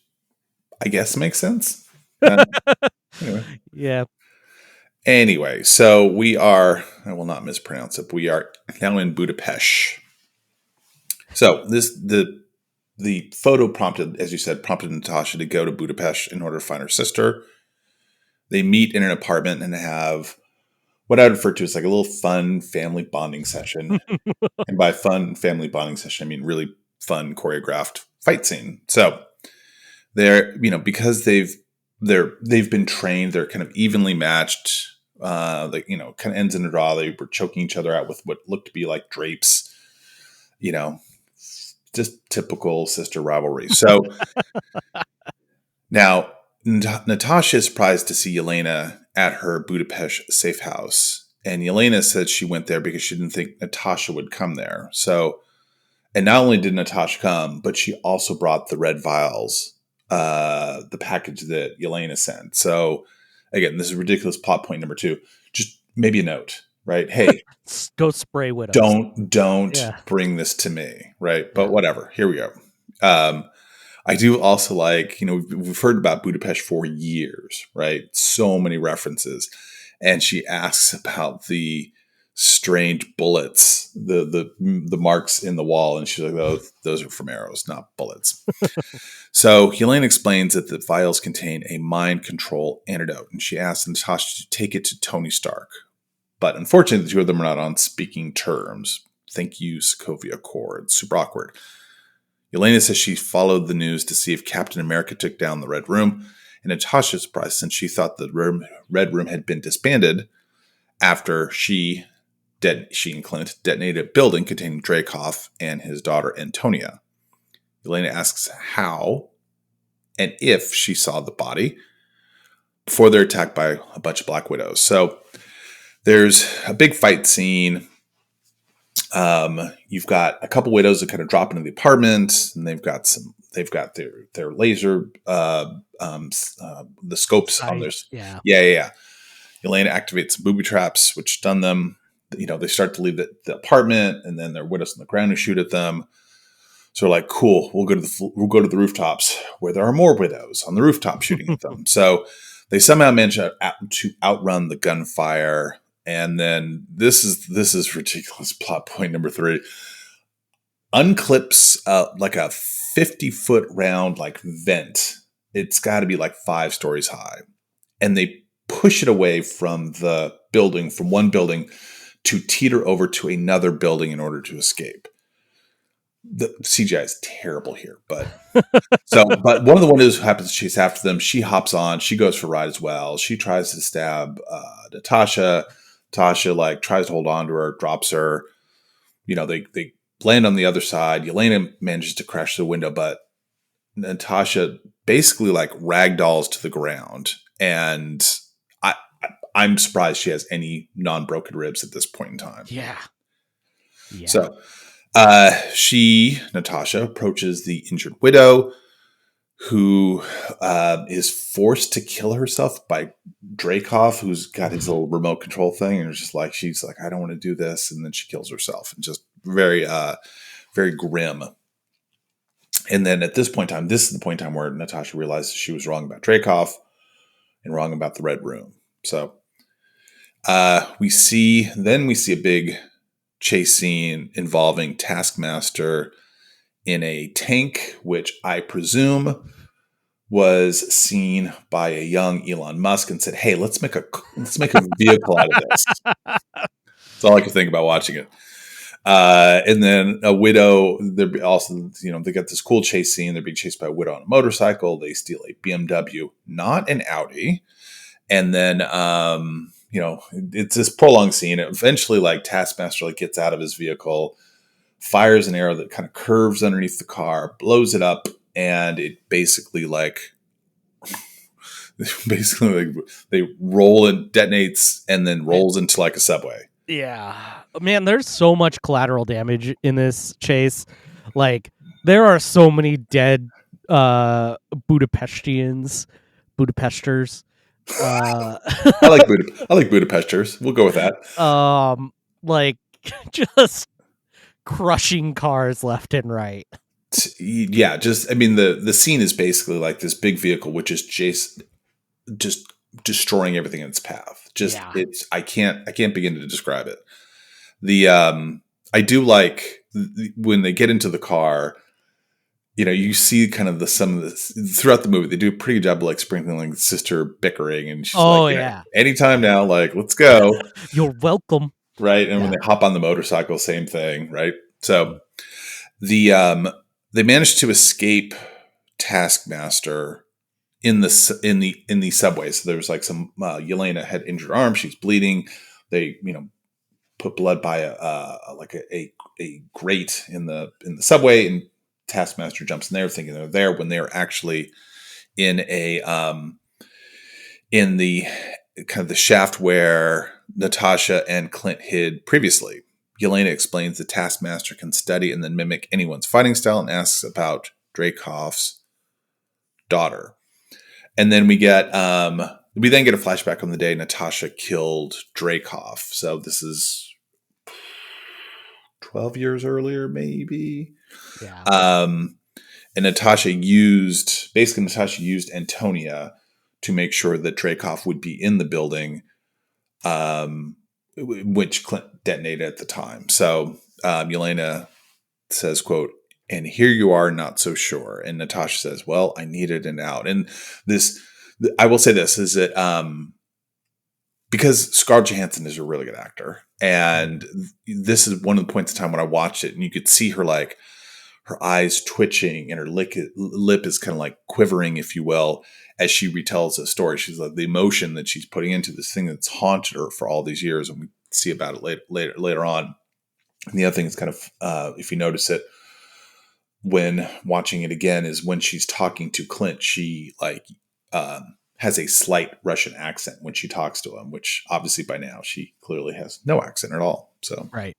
I guess makes sense. Anyway. Yeah. Anyway, so we are, I will not mispronounce it, but we are now in Budapest. So the photo prompted, as you said, prompted Natasha to go to Budapest in order to find her sister. They meet in an apartment and have what I would refer to as like a little fun family bonding session. And by fun family bonding session, I mean really fun choreographed fight scene. So they're, because they've been trained, they're kind of evenly matched. Kind of ends in a draw. They were choking each other out with what looked to be like drapes. Just typical sister rivalry. So now Natasha is surprised to see Yelena at her Budapest safe house. And Yelena said she went there because she didn't think Natasha would come there. So, and not only did Natasha come, but she also brought the red vials, the package that Yelena sent. So again, this is ridiculous plot point number 2. Just maybe a note, right? Hey, go spray widows. Don't bring this to me, right? But whatever. Here we go. I do also like, we've heard about Budapest for years, right? So many references. And she asks about the strange bullets, the marks in the wall. And she's like, those are from arrows, not bullets. So Yelena explains that the vials contain a mind control antidote. And she asks Natasha to take it to Tony Stark. But unfortunately, the two of them are not on speaking terms. Thank you, Sokovia Accord. Super awkward. Yelena says she followed the news to see if Captain America took down the Red Room. And Natasha is surprised since she thought the Red Room had been disbanded after she and Clint detonated a building containing Dreykov and his daughter Antonia. Yelena asks how and if she saw the body before they're attacked by a bunch of Black Widows. So there's a big fight scene. You've got a couple widows that kind of drop into the apartment, and they've got their laser, the scopes on their. Yeah. Yelena activates some booby traps, which stun them. They start to leave the apartment, and then there are widows on the ground who shoot at them. So we're like, cool, we'll go to the rooftops where there are more widows on the rooftop shooting at them. So they somehow manage to outrun the gunfire. And then this is ridiculous plot point number 3. Unclips like a 50-foot round like vent. It's got to be like 5 stories high. And they push it away from the building, from one building to teeter over to another building in order to escape. The CGI is terrible here, but but one of the windows happens to chase after them. She hops on. She goes for a ride as well. She tries to stab Natasha. Tasha tries to hold on to her, drops her. They land on the other side. Yelena manages to crash the window, but Natasha basically like ragdolls to the ground. And I'm surprised she has any non-broken ribs at this point in time. Yeah. So Natasha, approaches the injured widow, who is forced to kill herself by Dreykov, who's got his little remote control thing, and she's like, I don't want to do this, and then she kills herself, and just very, very grim. And then at this point in time, this is the point in time where Natasha realizes she was wrong about Dreykov and wrong about the Red Room. So we see a big chase scene involving Taskmaster in a tank, which I presume was seen by a young Elon Musk and said, "Hey, let's make a vehicle out of this." That's all I could think about watching it. And then a widow. They're also, they got this cool chase scene. They're being chased by a widow on a motorcycle. They steal a BMW, not an Audi. And then, it's this prolonged scene. Eventually, like, Taskmaster gets out of his vehicle, fires an arrow that kind of curves underneath the car, blows it up, and it basically they roll and detonates, and then rolls into like a subway. Yeah, man, there's so much collateral damage in this chase. Like, there are so many dead Budapesters. I like Budapesters. We'll go with that. Like, just crushing cars left and right. Yeah, the scene is basically like this big vehicle which is just destroying everything in its path. I can't begin to describe it. I do like when they get into the car, you see kind of throughout the movie, they do a pretty good job of like sprinkling like sister bickering, and she's anytime now, like, let's go. You're welcome. Right. And when they hop on the motorcycle, same thing. Right. So they managed to escape Taskmaster in the subway. So there was like some Yelena had injured arm. She's bleeding. They put blood by a grate in the subway, and Taskmaster jumps in there thinking they're there when they're actually in in the kind of the shaft where Natasha and Clint hid previously. Yelena explains the Taskmaster can study and then mimic anyone's fighting style, and asks about Dreykov's daughter. And then we then get a flashback on the day Natasha killed Dreykov. So this is 12 years earlier, maybe. Yeah. And Natasha used Antonia to make sure that Dreykov would be in the building, which Clint detonated at the time. So Yelena says, quote, "And here you are, not so sure." And Natasha says, "Well, I needed an out." And I will say this, is that because Scarlett Johansson is a really good actor, and this is one of the points in time when I watched it, and you could see her like her eyes twitching and her lip is kind of like quivering, if you will, as she retells the story. She's like, the emotion that she's putting into this thing that's haunted her for all these years, and we see about it later on. And the other thing is kind of, if you notice it when watching it again, is when she's talking to Clint, she has a slight Russian accent when she talks to him, which obviously by now she clearly has no accent at all. So right,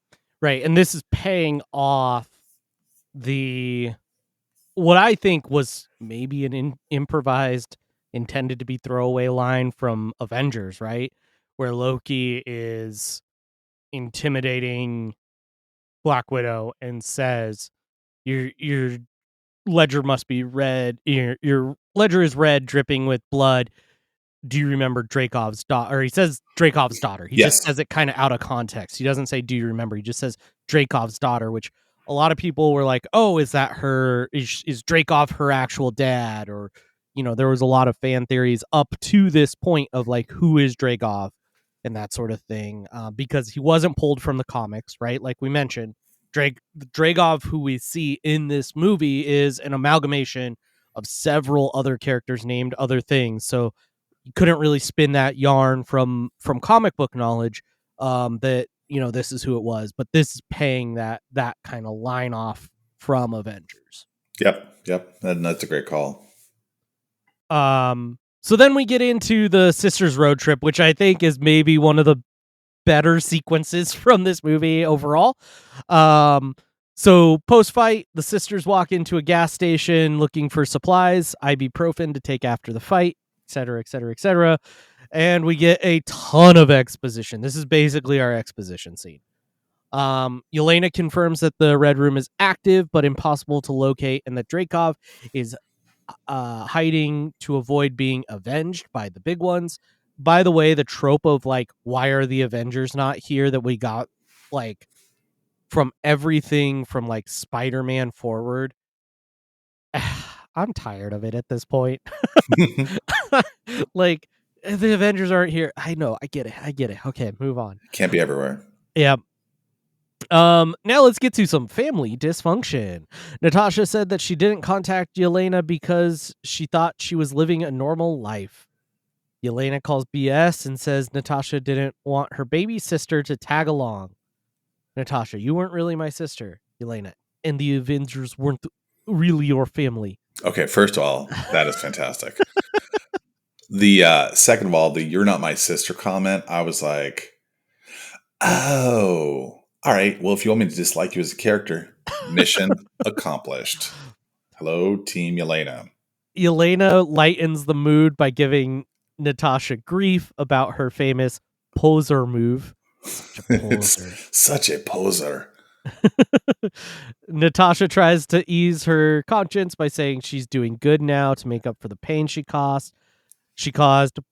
and this is paying off what I think was maybe an improvised, intended to be throwaway line from Avengers, right? Where Loki is intimidating Black Widow and says, your ledger must be red. Your ledger is red, dripping with blood. Do you remember Dreykov's daughter? Or he says Dreykov's daughter. He just says it kind of out of context. He doesn't say, do you remember? He just says Dreykov's daughter, which a lot of people were like, oh, is that her? Is Dreykov her actual dad? Or, there was a lot of fan theories up to this point of like, who is Dreykov and that sort of thing. Because he wasn't pulled from the comics, right? Like we mentioned, Dreykov, who we see in this movie, is an amalgamation of several other characters named other things. So you couldn't really spin that yarn from comic book knowledge that this is who it was, but this is paying that kind of line off from Avengers. Yep. That's a great call. So then we get into the sisters road trip, which I think is maybe one of the better sequences from this movie overall. So post-fight, the sisters walk into a gas station looking for supplies, ibuprofen to take after the fight, etc., etc., etc. And we get a ton of exposition. This is basically our exposition scene. Yelena confirms that the Red Room is active but impossible to locate, and that Dreykov is hiding to avoid being avenged by the big ones. By the way, the trope of like, why are the Avengers not here, that we got like from everything from like Spider-Man forward, I'm tired of it at this point. Like, the Avengers aren't here. I know, I get it. Okay, move on. Can't be everywhere. Yeah. Now let's get to some family dysfunction. Natasha said that she didn't contact Yelena because she thought she was living a normal life. Yelena calls BS and says Natasha didn't want her baby sister to tag along. Natasha, you weren't really my sister, Yelena, and the Avengers weren't really your family. Okay, first of all, that is fantastic. The second of all, the "you're not my sister" comment, I was like, oh, all right. Well, if you want me to dislike you as a character, mission accomplished. Hello, Team Yelena. Yelena lightens the mood by giving Natasha grief about her famous poser move. Such a poser. It's such a poser. Natasha tries to ease her conscience by saying she's doing good now to make up for the pain she caused,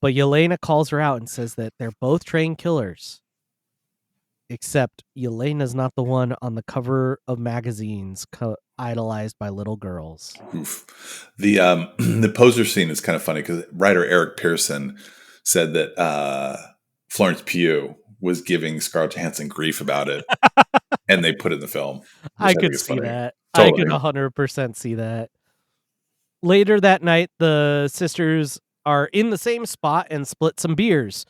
but Yelena calls her out and says that they're both trained killers. Except Yelena's not the one on the cover of magazines idolized by little girls. Oof. The poser scene is kind of funny because writer Eric Pearson said that Florence Pugh was giving Scarlett Johansson grief about it, and they put it in the film. I could see that. Totally. I could 100% see that. Later that night, the sisters are in the same spot and split some beers.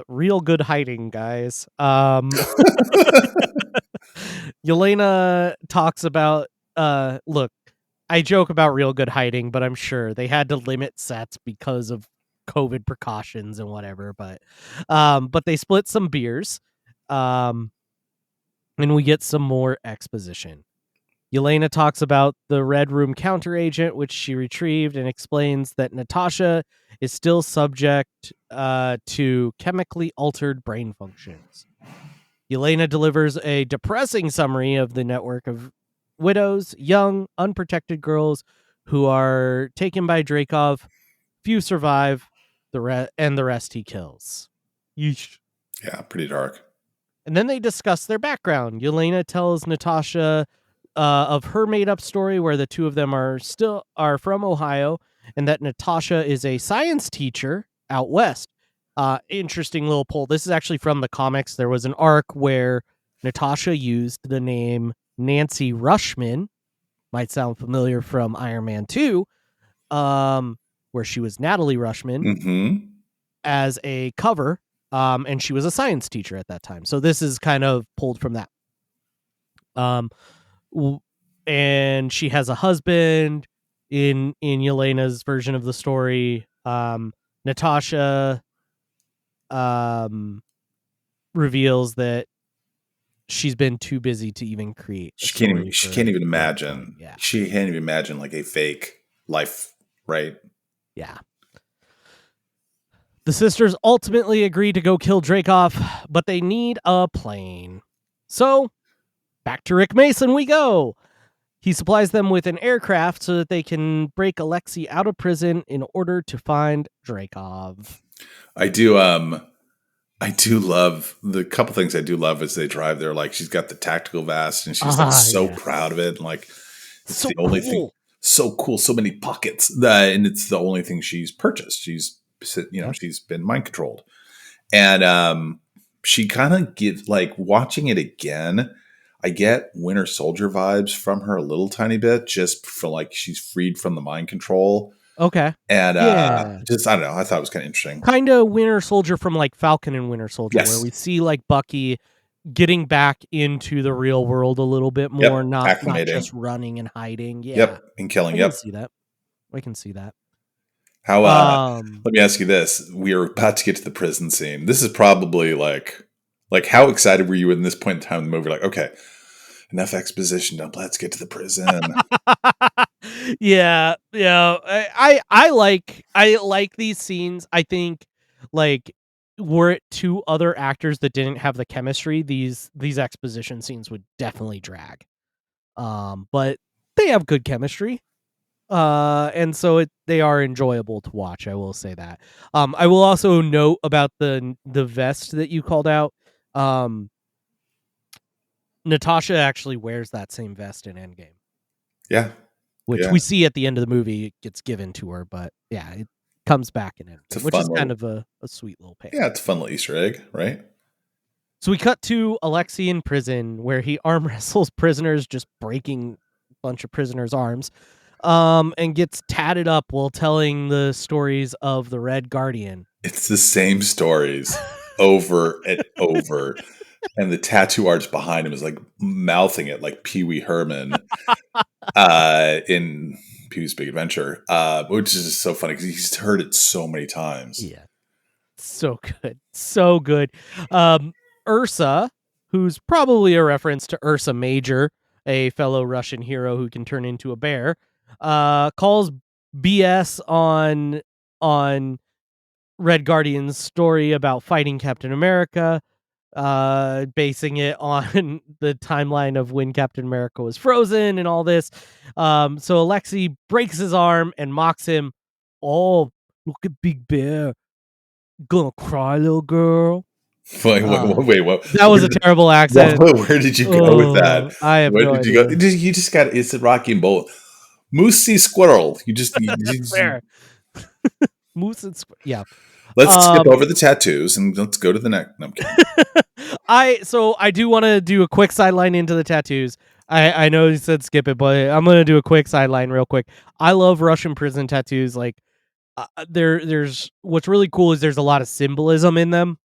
Real good hiding, guys. Yelena talks about, look, I joke about real good hiding, but I'm sure they had to limit sets because of COVID precautions and whatever, but they split some beers, and we get some more exposition. Yelena talks about the Red Room counter agent, which she retrieved, and explains that Natasha is still subject to chemically altered brain functions. Yelena delivers a depressing summary of the network of widows, young, unprotected girls who are taken by Dreykov. Few survive, and the rest he kills. Yeesh. Yeah, pretty dark. And then they discuss their background. Yelena tells Natasha of her made-up story where the two of them are from Ohio, and that Natasha is a science teacher out west. Interesting little poll. This is actually from the comics. There was an arc where Natasha used the name Nancy Rushman, might sound familiar from Iron Man 2, where she was Natalie Rushman, as a cover, and she was a science teacher at that time. So this is kind of pulled from that. And she has a husband in Yelena's version of the story. Natasha reveals that she's been too busy to even create. She can't even imagine. Yeah. She can't even imagine like a fake life, right? Yeah. The sisters ultimately agree to go kill Dreykov, but they need a plane. So, back to Rick Mason we go. He supplies them with an aircraft so that they can break Alexei out of prison in order to find Dreykov. I do love the couple things I do love as they drive there. Like, she's got the tactical vest and she's so proud of it. And like, it's so the only thing. So cool. So many pockets. And it's the only thing she's purchased. She's, she's been mind controlled. And she kind of gives, like, watching it again, I get Winter Soldier vibes from her a little tiny bit, just for like she's freed from the mind control. Okay. And just, I don't know, I thought it was kind of interesting. Kind of Winter Soldier from like Falcon and Winter Soldier, where we see like Bucky getting back into the real world a little bit more, Yep. not Acclimating. just running and hiding. Yeah, Yep. And killing. I can Yep. see that. I can see that. How, Um, let me ask you this. We are about to get to the prison scene. This is probably like how excited were you in this point in time in the movie? Like, okay, enough exposition. Now let's get to the prison. yeah. I like these scenes. I think like were it two other actors that didn't have the chemistry, these exposition scenes would definitely drag. But they have good chemistry. And so they are enjoyable to watch. I will say that. I will also note about the vest that you called out. Um, Natasha actually wears that same vest in Endgame, Yeah. which Yeah. we see at the end of the movie. It gets given to her, but yeah, it comes back in It's a Endgame, which is fun kind little, of a sweet little yeah, payoff. it's a fun little Easter egg, right? So we cut to Alexei in prison where he arm wrestles prisoners, just breaking a bunch of prisoners' arms, and gets tatted up while telling the stories of the Red Guardian. It's the same stories over and over. And the tattoo artist behind him is like mouthing it like Pee Wee Herman in Pee Wee's Big Adventure, which is just so funny because he's heard it so many times. Yeah, so good, so good. Ursa, who's probably a reference to Ursa Major, a fellow Russian hero who can turn into a bear, calls BS on Red Guardian's story about fighting Captain America, basing it on the timeline of when Captain America was frozen and all this. So Alexei breaks his arm and mocks him. Oh, look at Big Bear. Gonna cry, little girl. Wait, what? That was a terrible accent. Where did you go with that? Oh, I have Where no did you go? idea. You just got, it's a Rocky and Bull. Moosey Squirrel. Fair. Moose and yeah. Let's skip Um, over the tattoos and let's go to the next. No, I'm kidding. I do want to do a quick sideline into the tattoos. I know you said skip it, but I'm gonna do a quick sideline real quick. I love Russian prison tattoos. Like, there's what's really cool is there's a lot of symbolism in them.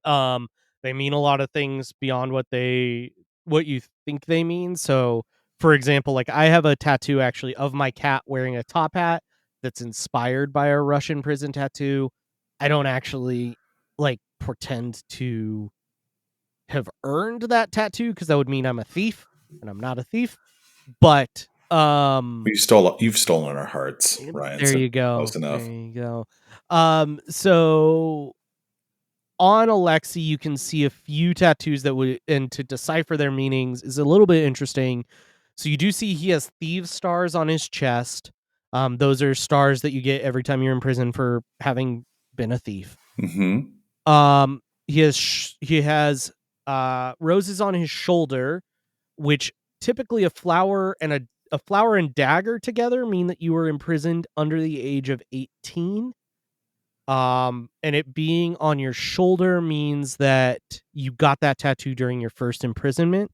They mean a lot of things beyond what you think they mean. So, for example, like I have a tattoo actually of my cat wearing a top hat that's inspired by a Russian prison tattoo. I don't actually like pretend to have earned that tattoo because that would mean I'm a thief, and I'm not a thief. But You've stolen our hearts, Ryan. there So you close go. There enough. you go. So on Alexi, you can see a few tattoos that would, and to decipher their meanings is a little bit interesting. So you do see he has thieves stars on his chest. Those are stars that you get every time you're in prison for having been a thief. Mm-hmm. He has roses on his shoulder, which typically a flower and dagger together mean that you were imprisoned under the age of 18. And it being on your shoulder means that you got that tattoo during your first imprisonment.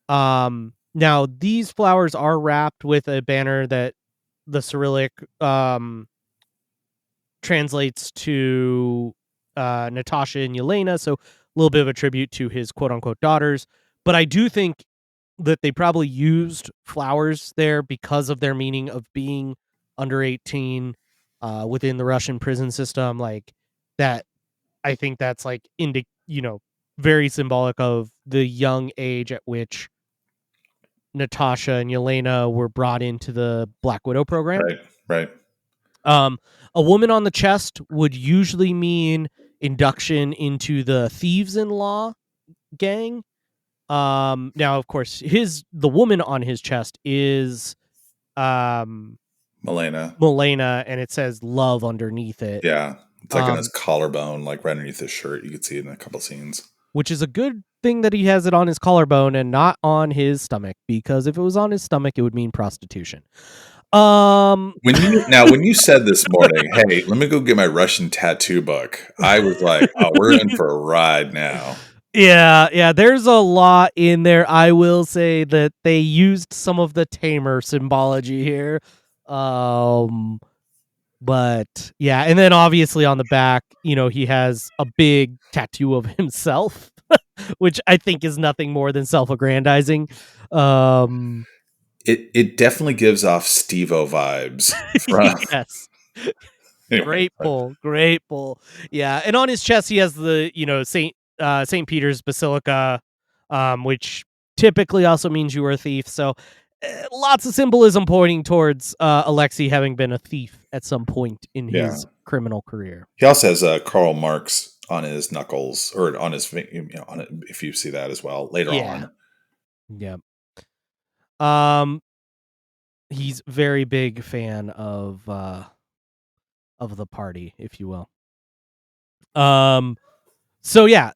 Now these flowers are wrapped with a banner that the Cyrillic translates to Natasha and Yelena, so a little bit of a tribute to his quote unquote daughters. But I do think that they probably used flowers there because of their meaning of being under 18 within the Russian prison system. Like that, I think that's like very symbolic of the young age at which Natasha and Yelena were brought into the Black Widow program. Right. Right. Um, a woman on the chest would usually mean induction into the Thieves in Law gang. Now of course the woman on his chest is um Milena. Milena, and it says love underneath it. Yeah. It's like on his Um, collarbone, like right underneath his shirt. You could see it in a couple scenes. which is a good thing that he has it on his collarbone and not on his stomach, because if it was on his stomach, it would mean prostitution. Um, When you said this morning, hey, let me go get my Russian tattoo book, I was like, oh, we're in for a ride now. yeah, there's a lot in there. I will say that they used some of the tamer symbology here. But and then obviously on the back, he has a big tattoo of himself. which I think is nothing more than self-aggrandizing. Um, It definitely gives off Steve-O vibes from yes. anyway. Great pull, great pull. Yeah, and on his chest he has the Saint Peter's Basilica, which typically also means you were a thief. So lots of symbolism pointing towards Alexei having been a thief at some point in Yeah. his criminal career. He also has Karl Marx on his knuckles or on his on it, if you see that as well later Yeah, on. yeah. Um, he's very big fan of the party, if you will. So yeah,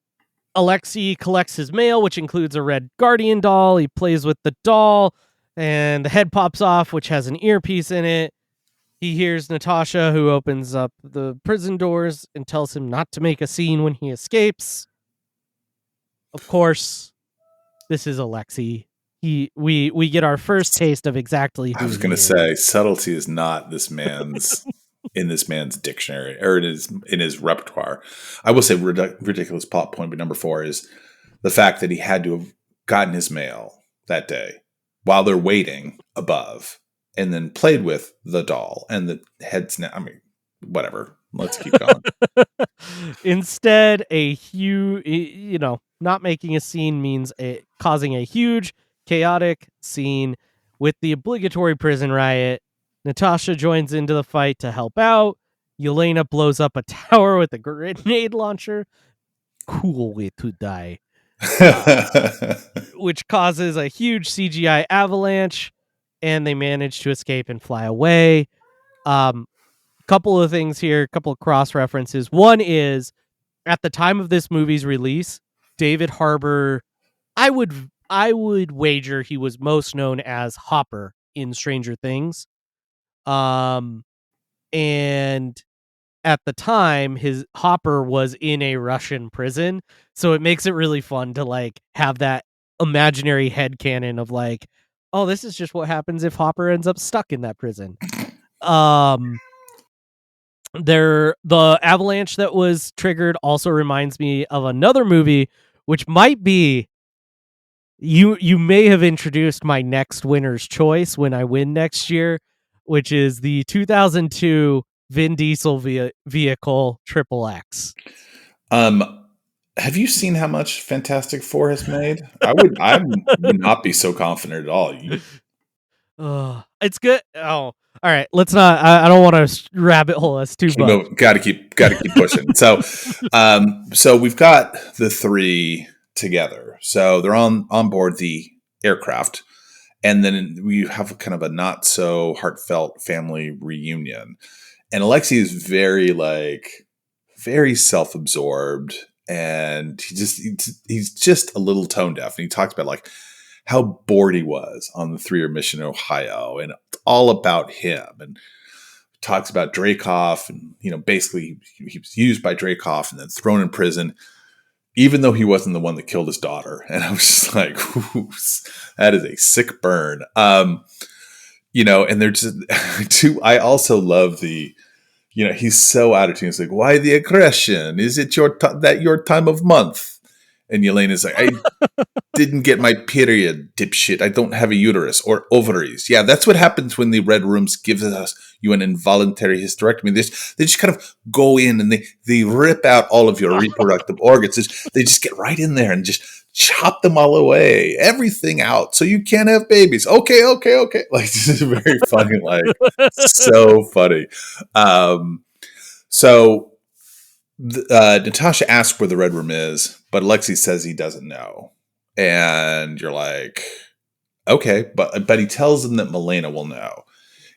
Alexei collects his mail, which includes a red Guardian doll. He plays with the doll, and the head pops off, which has an earpiece in it. He hears Natasha, who opens up the prison doors and tells him not to make a scene when he escapes. Of course, this is Alexei. We get our first taste of exactly I who was he going to is. say subtlety is not this man's in this man's dictionary or in his repertoire. I will say ridiculous plot point, but number 4 is the fact that he had to have gotten his mail that day while they're waiting above, and then played with the doll and the head snap. I mean, whatever. Let's keep going. Instead, not making a scene means causing a huge, chaotic scene with the obligatory prison riot. Natasha joins into the fight to help out. Yelena blows up a tower with a grenade launcher. Cool way to die. Which causes a huge CGI avalanche, and they manage to escape and fly away. Couple of things here, couple of cross references. One is at the time of this movie's release, David Harbour, I would wager he was most known as Hopper in Stranger Things. And at the time, his Hopper was in a Russian prison, so it makes it really fun to like have that imaginary headcanon of like, oh, this is just what happens if Hopper ends up stuck in that prison. Um the avalanche that was triggered also reminds me of another movie, which might be you may have introduced my next winner's choice when I win next year, which is the 2002 Vin Diesel vehicle Triple X. um, have you seen how much Fantastic Four has made? I would not be so confident at all. It's good. Oh, all right. Let's not. I don't want to rabbit hole us too Keep much. moving. Got to keep pushing. So we've got the 3 together. So they're on board the aircraft, and then we have kind of a not so heartfelt family reunion. And Alexei is very self absorbed, and he's just a little tone deaf. And he talks about like how bored he was on the 3-year mission in Ohio, and it's all about him. And talks about Dreykov, and basically he was used by Dreykov and then thrown in prison, even though he wasn't the one that killed his daughter. And I was just like, ooh, that is a sick burn. And they're just too. I also love the, he's so out of tune. It's like, why the aggression? Is it your time of month? And Yelena's like, I didn't get my period, dipshit. I don't have a uterus or ovaries. Yeah, that's what happens when the Red Rooms gives you an involuntary hysterectomy. They just kind of go in and they rip out all of your reproductive organs. They just get right in there and just chop them all away, everything out, so you can't have babies. Okay. Like, this is very funny, like so funny. So Natasha asks where the Red Room is, but Alexei says he doesn't know. And you're like, okay, but he tells them that Milena will know,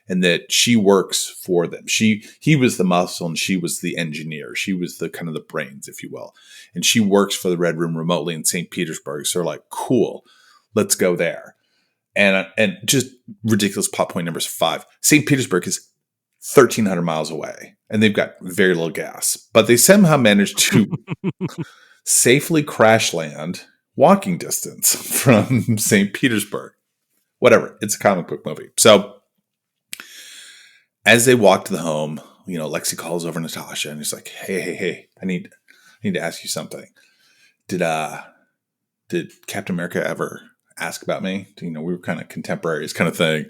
and that she works for them. He was the muscle, and she was the engineer. She was the kind of the brains, if you will. And she works for the Red Room remotely in St. Petersburg. So they're like, cool, let's go there. And just ridiculous plot point number 5. St. Petersburg is 1,300 miles away, and they've got very little gas. But they somehow managed to safely crash land walking distance from St. Petersburg. Whatever. It's a comic book movie. So as they walk to the home, Lexi calls over Natasha and he's like, hey, I need to ask you something. Did did Captain America ever ask about me? We were kind of contemporaries kind of thing.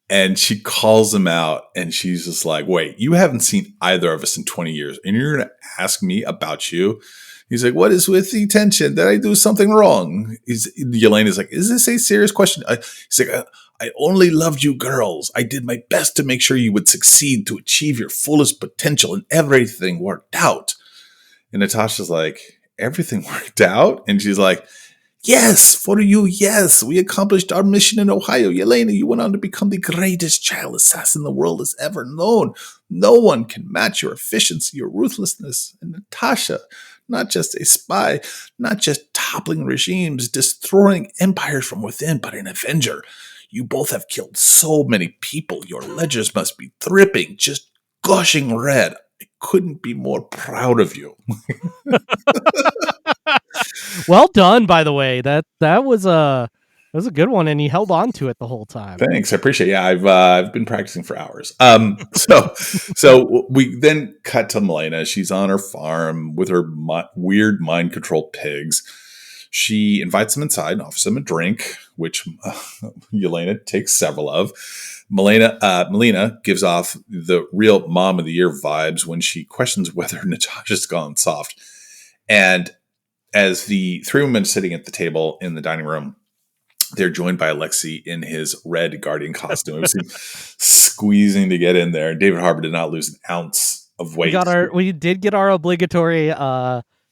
And she calls him out and she's just like, wait, you haven't seen either of us in 20 years and you're going to ask me about you? He's like, what is with the tension? Did I do something wrong? Yelena's like, is this a serious question? He's like, I only loved you girls. I did my best to make sure you would succeed to achieve your fullest potential and everything worked out. And Natasha's like, everything worked out? And she's like, yes, for you, yes. We accomplished our mission in Ohio. Yelena, you went on to become the greatest child assassin the world has ever known. No one can match your efficiency, your ruthlessness. And Natasha, not just a spy, not just toppling regimes, destroying empires from within, but an avenger. You both have killed so many people. Your ledgers must be dripping, just gushing red. I couldn't be more proud of you. Well done, by the way. That was a good one, and he held on to it the whole time. Thanks, I appreciate it. Yeah, I've been practicing for hours. So we then cut to Yelena. She's on her farm with her weird mind controlled pigs. She invites them inside and offers them a drink, which Yelena takes several of. Melina gives off the real mom of the year vibes when she questions whether Natasha's gone soft. And as the three women sitting at the table in the dining room, they're joined by Alexei in his red Guardian costume. It was squeezing to get in there. David Harbour did not lose an ounce of weight. We did get our obligatory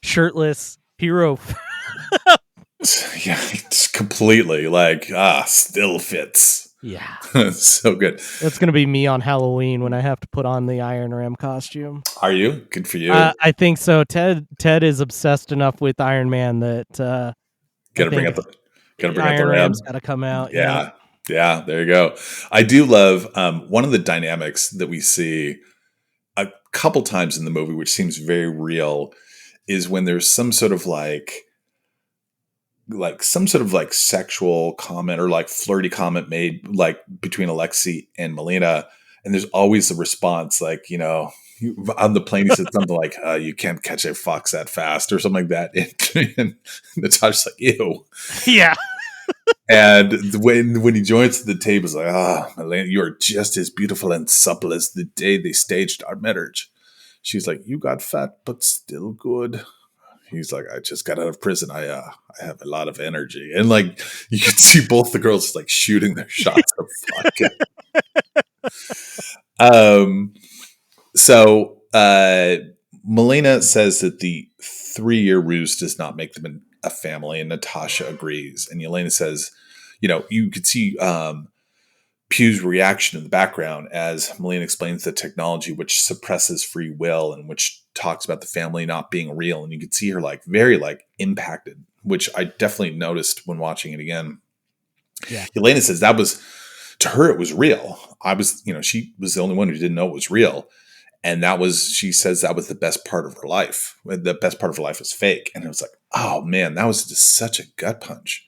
shirtless hero. Yeah, it's completely like, still fits. Yeah. So good. That's going to be me on Halloween when I have to put on the Iron Ram costume. Are you? Good for you. I think so. Ted is obsessed enough with Iron Man that gotta bring up the Ram's got to come out. Yeah. There you go. I do love one of the dynamics that we see a couple times in the movie, which seems very real, is when there's some sort of like sexual comment or like flirty comment made like between Alexei and Melina, and there's always a response like, on the plane he said something like, you can't catch a fox that fast or something like that, and Natasha's like, ew. Yeah. And when he joins the table, he's like, Melina, you are just as beautiful and supple as the day they staged our marriage. She's like, you got fat but still good. He's like, I just got out of prison. I have a lot of energy. And like, you can see both the girls like shooting their shots of vodka. So Melina says that the 3-year ruse does not make them a family, and Natasha agrees. And Yelena says, you could see Pugh's reaction in the background as Melina explains the technology which suppresses free will and which talks about the family not being real. And you could see her like very like impacted, which I definitely noticed when watching it again. Yeah. Yelena says that was, to her, it was real. She was the only one who didn't know it was real. And she says that was the best part of her life. The best part of her life was fake. And it was like, oh man, that was just such a gut punch.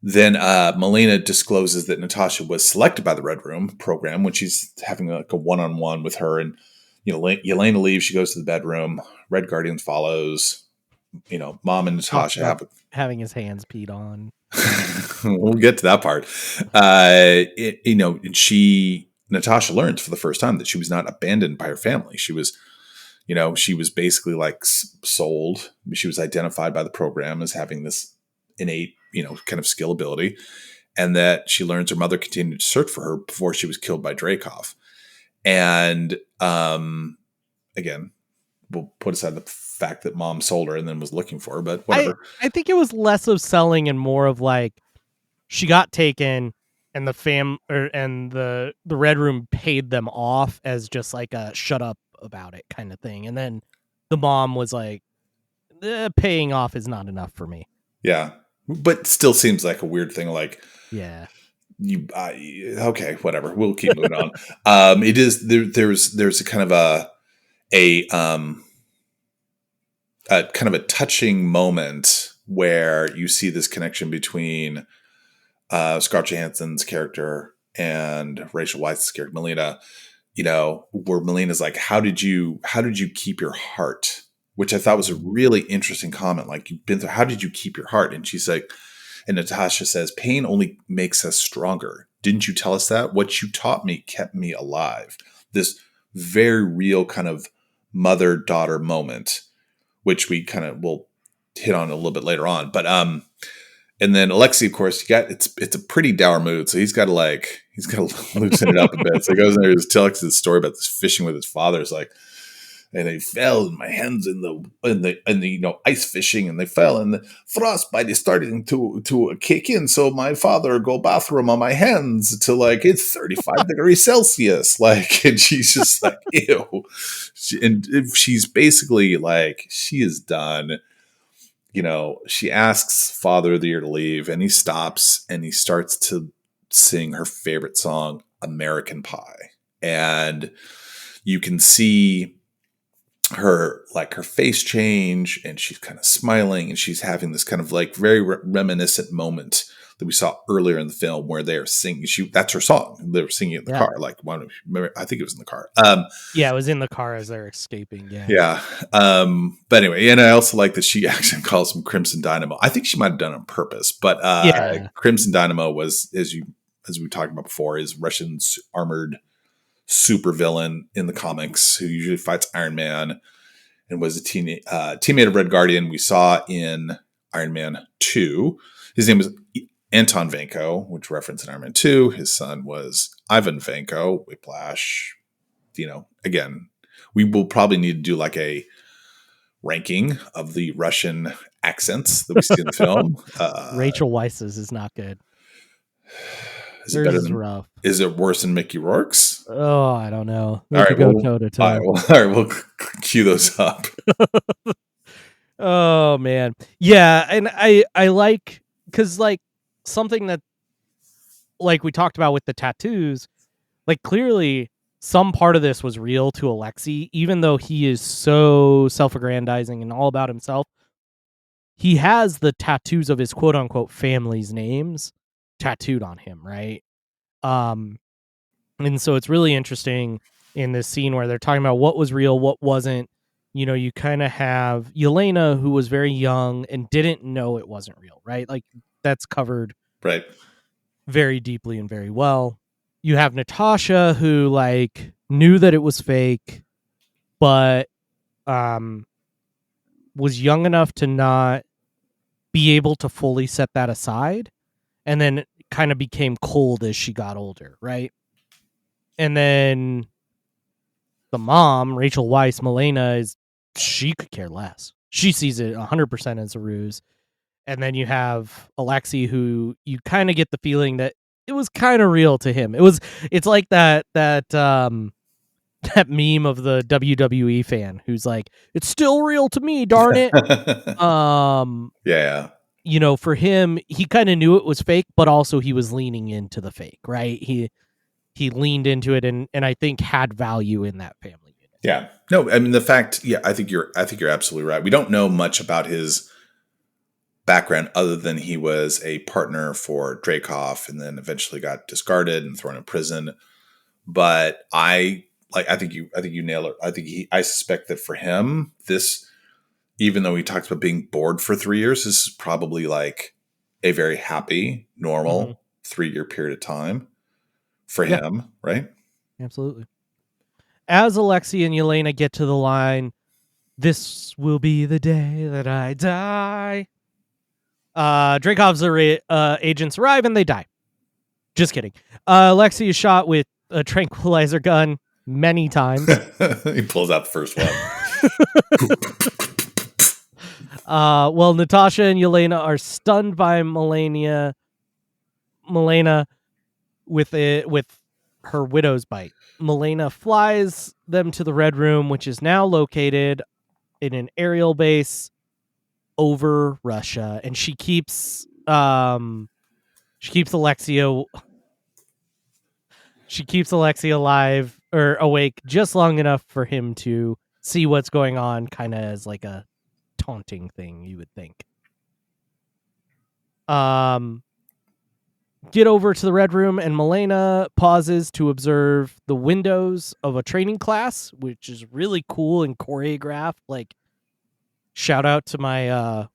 Then Melina discloses that Natasha was selected by the Red Room program when she's having like a one-on-one with her. And, Yelena leaves. She goes to the bedroom. Red Guardian follows. Mom and Natasha having his hands peed on. We'll get to that part. Natasha learns for the first time that she was not abandoned by her family. She was basically like sold. She was identified by the program as having this innate, kind of skill ability, and that she learns her mother continued to search for her before she was killed by Dreykov. And again, we'll put aside the fact that mom sold her and then was looking for her, but whatever. I think it was less of selling and more of like she got taken and the Red Room paid them off as just like a shut up about it kind of thing. And then the mom was like, paying off is not enough for me. Yeah. But still seems like a weird thing. Like, yeah, okay, whatever. We'll keep moving on. It is there's a kind of a kind of a touching moment where you see this connection between Scarlett Johansson's character and Rachel Weisz's character, Melina. Where Melina's like, how did you keep your heart which I thought was a really interesting comment. Like, you've been through, how did you keep your heart? And she's like, and Natasha says, pain only makes us stronger. Didn't you tell us that? What you taught me kept me alive. This very real kind of mother-daughter moment, which we kind of will hit on a little bit later on. But and then Alexei, of course, it's a pretty dour mood, so he's got to loosen it up a bit. So he goes in there, tells us this story about this fishing with his father. It's like, and they fell in my hands in the ice fishing, and they fell, and the frostbite is starting to kick in. So my father go bathroom on my hands to like it's 35 degrees Celsius, like, and she's just like ew, and she's basically like she is done. She asks Father of the Year to leave, and he stops and he starts to sing her favorite song, American Pie, and you can see her face change, and she's kind of smiling, and she's having this kind of like very reminiscent moment that we saw earlier in the film where they're singing. That's her song. They were singing it in the car. Like, I think it was in the car. Yeah, it was in the car as they're escaping. Yeah. Yeah. But anyway, and I also like that she actually calls him Crimson Dynamo. I think she might have done it on purpose, but Crimson Dynamo was, as we talked about before, is Russian's armored supervillain in the comics who usually fights Iron Man and was a teammate of Red Guardian. We saw in Iron Man 2. His name was Anton Vanko, which referenced in Iron Man 2. His son was Ivan Vanko, Whiplash. Again, we will probably need to do like a ranking of the Russian accents that we see in the film. Rachel Weisz's is not good. Is it better than rough? Is it worse than Mickey Rourke's? Oh, I don't know. They could go toe to toe. All right, we'll cue those up. Oh man, yeah, and I like, because like something that like we talked about with the tattoos, like clearly some part of this was real to Alexei, even though he is so self-aggrandizing and all about himself. He has the tattoos of his quote unquote family's names tattooed on him, right? And so it's really interesting in this scene where they're talking about what was real, what wasn't. You kind of have Yelena, who was very young and didn't know it wasn't real, right? Like, that's covered right very deeply and very well. You have Natasha, who like knew that it was fake, but was young enough to not be able to fully set that aside, and then kind of became cold as she got older, right? And then the mom, Rachel Weisz, Yelena, she could care less. She sees it 100% as a ruse. And then you have Alexei, who you kind of get the feeling that it was kind of real to him. It's like that meme of the WWE fan who's like, it's still real to me, darn it. Yeah. For him, he kind of knew it was fake, but also he was leaning into the fake, right? He leaned into it and I think had value in that family unit. Yeah. No, I mean, I think you're absolutely right. We don't know much about his background other than he was a partner for Dreykov and then eventually got discarded and thrown in prison. But I think you nailed it. I suspect that for him, this, even though he talks about being bored for 3 years, this is probably like a very happy, normal 3-year period of time for him, right? Absolutely. As Alexei and Yelena get to the line, "This will be the day that I die," Dreykov's agents arrive and they die. Just kidding. Alexei is shot with a tranquilizer gun many times. He pulls out the first one. Well, Natasha and Yelena are stunned by Milena with her widow's bite. Milena flies them to the Red Room, which is now located in an aerial base over Russia, and she keeps Alexei alive or awake just long enough for him to see what's going on, kind of as like a taunting thing, you would think. Get over to the Red Room, and Milena pauses to observe the windows of a training class, which is really cool and choreographed. Like, shout out to my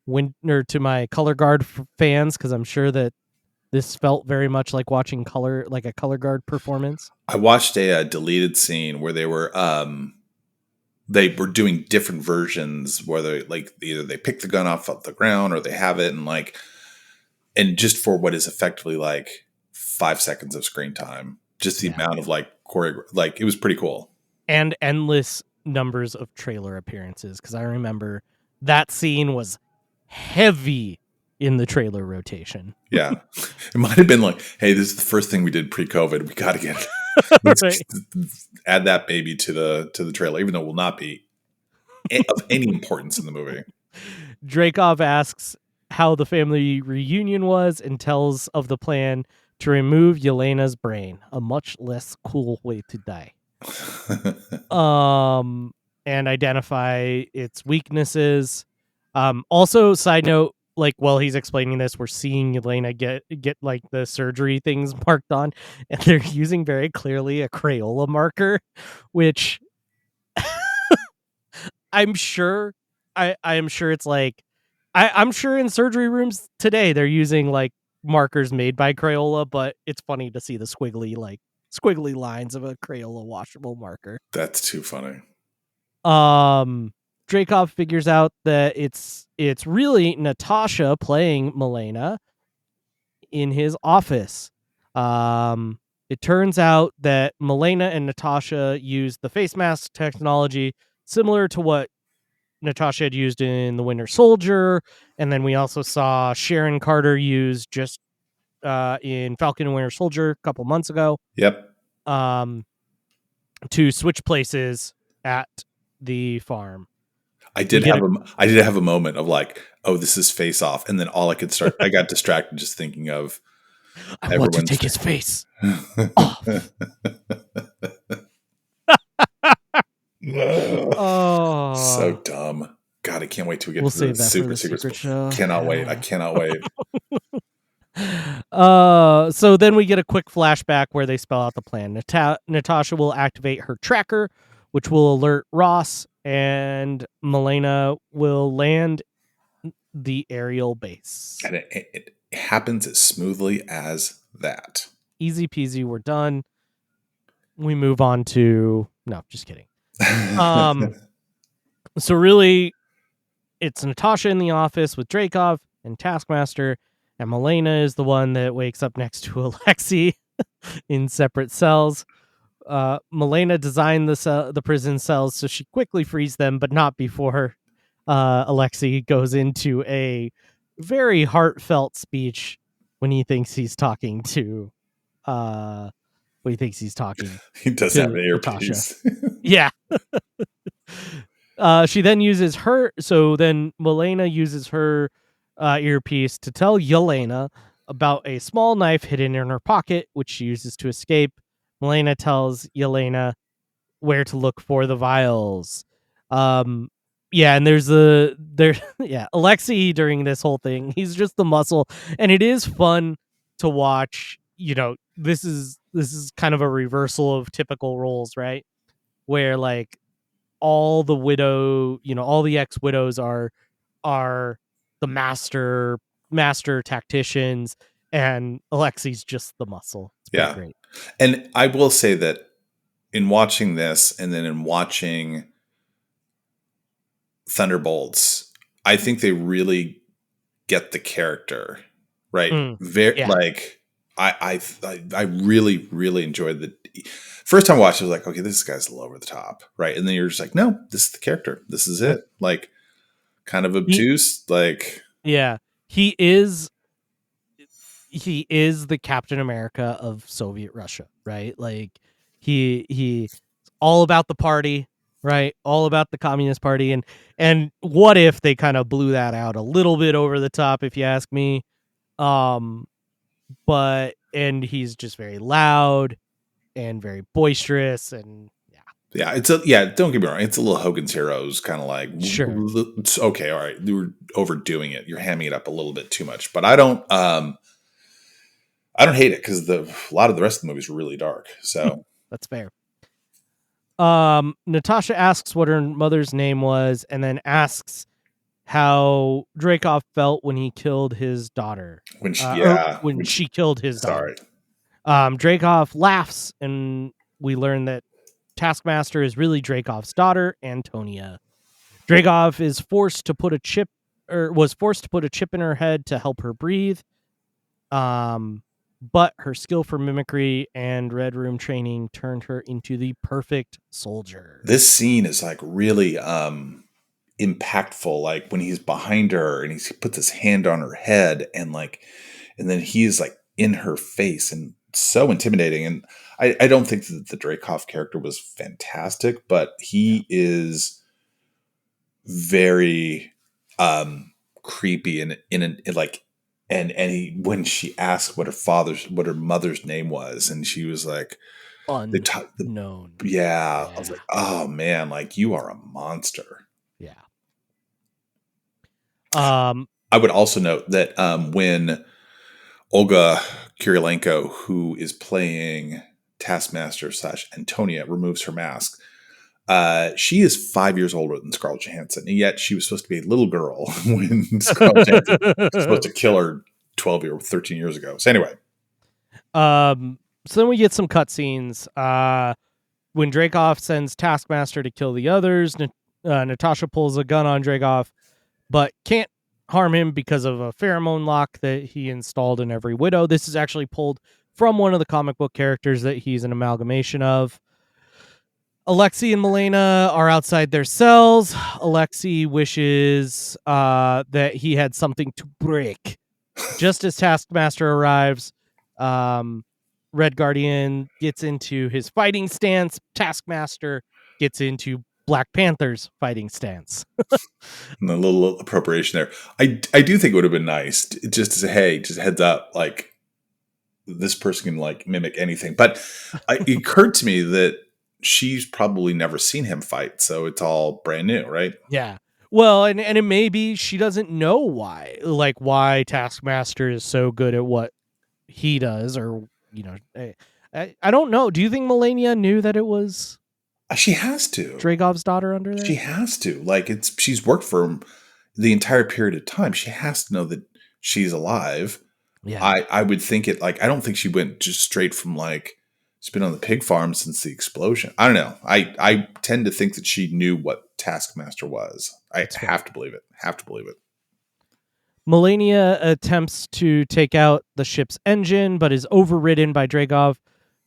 to my color guard fans, because I'm sure that this felt very much like watching like a color guard performance. I watched a deleted scene where they were doing different versions, where they like either they pick the gun off of the ground or they have it, and like, and just for what is effectively like 5 seconds of screen time, just the amount of like like it was pretty cool. And endless numbers of trailer appearances, because I remember that scene was heavy in the trailer rotation. Yeah, it might have been like, hey, this is the first thing we did pre-COVID. We got to get let's Right. add that baby to the trailer, even though it will not be of any importance in the movie. Dreykov asks how the family reunion was and tells of the plan to remove Yelena's brain, a much less cool way to die. And identify its weaknesses. Also, side note, like while he's explaining this, we're seeing Yelena get like the surgery things marked on, and they're using very clearly a Crayola marker, which I'm sure I am sure it's like I'm sure in surgery rooms today they're using like markers made by Crayola, but it's funny to see the squiggly lines of a Crayola washable marker. That's too funny. Dreykov figures out that it's really Natasha playing Yelena in his office. It turns out that Yelena and Natasha used the face mask technology similar to what Natasha had used in The Winter Soldier, and then we also saw Sharon Carter use just in Falcon and Winter Soldier a couple months ago. Yep. To switch places at the farm. I did have a moment of like, oh, this is Face Off, and then I got distracted just thinking of I want to take his face off. Oh, so dumb. God, I can't wait till we get we'll to save the that super for the secret secret show. Cannot wait. I cannot wait. So then we get a quick flashback where they spell out the plan. Natasha will activate her tracker, which will alert Ross, and Yelena will land the aerial base. And it happens as smoothly as that. Easy peasy, we're done. We move on to no, just kidding. So really, it's Natasha in the office with Dreykov and Taskmaster, and Yelena is the one that wakes up next to Alexei in separate cells. Yelena designed the prison cells so she quickly frees them, but not before Alexei goes into a very heartfelt speech when he thinks he's talking to he does have an earpiece. Yeah. She then uses her. So then Yelena uses her earpiece to tell Yelena about a small knife hidden in her pocket, which she uses to escape. Yelena tells Yelena where to look for the vials. Yeah, and Alexei during this whole thing, he's just the muscle, and it is fun to watch. You know, this is kind of a reversal of typical roles, right? Where like all the ex-widows are the master tacticians, and Alexei's just the muscle. It's pretty great. And I will say that in watching this and then in watching Thunderbolts, I think they really get the character right. Like I really, really enjoyed the first time I watched it. I was like, okay, this guy's a little over the top, right? And then you're just like, no, this is the character. This is it. Like, kind of obtuse. He is the Captain America of Soviet Russia, right? Like, he all about the party, right? All about the Communist Party, and what if they kind of blew that out a little bit over the top, if you ask me? But he's just very loud and very boisterous, and don't get me wrong, it's a little Hogan's Heroes kind of like, sure, it's okay, all right, you were overdoing it, you're hamming it up a little bit too much, but I don't hate it because a lot of the rest of the movie is really dark, so that's fair. Natasha asks what her mother's name was, and then asks how Dreykov felt when he killed his daughter, When she, or yeah, when she killed his daughter. sorry. Dreykov laughs, and we learn that Taskmaster is really Dreykov's daughter, Antonia. Dreykov is forced to put a chip, or was forced to put a chip in her head to help her breathe. But her skill for mimicry and Red Room training turned her into the perfect soldier. This scene is like really impactful. Like when he's behind her and he puts his hand on her head and then he's like in her face and so intimidating. And I don't think that the Dreykov character was fantastic, but he is very creepy and when she asked what her mother's name was, and she was like, Unknown. yeah, I was like, oh man, like you are a monster. Yeah. I would also note that when Olga Kurylenko, who is playing Taskmaster / Antonia, removes her mask, she is 5 years older than Scarlett Johansson, and yet she was supposed to be a little girl when Scarlett Johansson was supposed to kill her 12 or 13 years ago. So anyway. So then we get some cutscenes. When Dreykov sends Taskmaster to kill the others, Natasha pulls a gun on Dreykov, but can't harm him because of a pheromone lock that he installed in every widow. This is actually pulled from one of the comic book characters that he's an amalgamation of. Alexei and Yelena are outside their cells. Alexei wishes that he had something to break. Just as Taskmaster arrives, Red Guardian gets into his fighting stance. Taskmaster gets into Black Panther's fighting stance. And a little appropriation there. I do think it would have been nice just to say, hey, just heads up, like this person can like mimic anything. But it occurred to me that she's probably never seen him fight, so it's all brand new, right? Yeah. Well, and it may be she doesn't know why Taskmaster is so good at what he does, or I don't know. Do you think Melania knew that it was She has to. Dreykov's daughter under there? She has to. Like she's worked for him the entire period of time. She has to know that she's alive. Yeah. I would think it like I don't think she went just straight from like she's been on the pig farm since the explosion. I don't know. I tend to think that she knew what Taskmaster was. I have to believe it. Have to believe it. Melania attempts to take out the ship's engine, but is overridden by Dreykov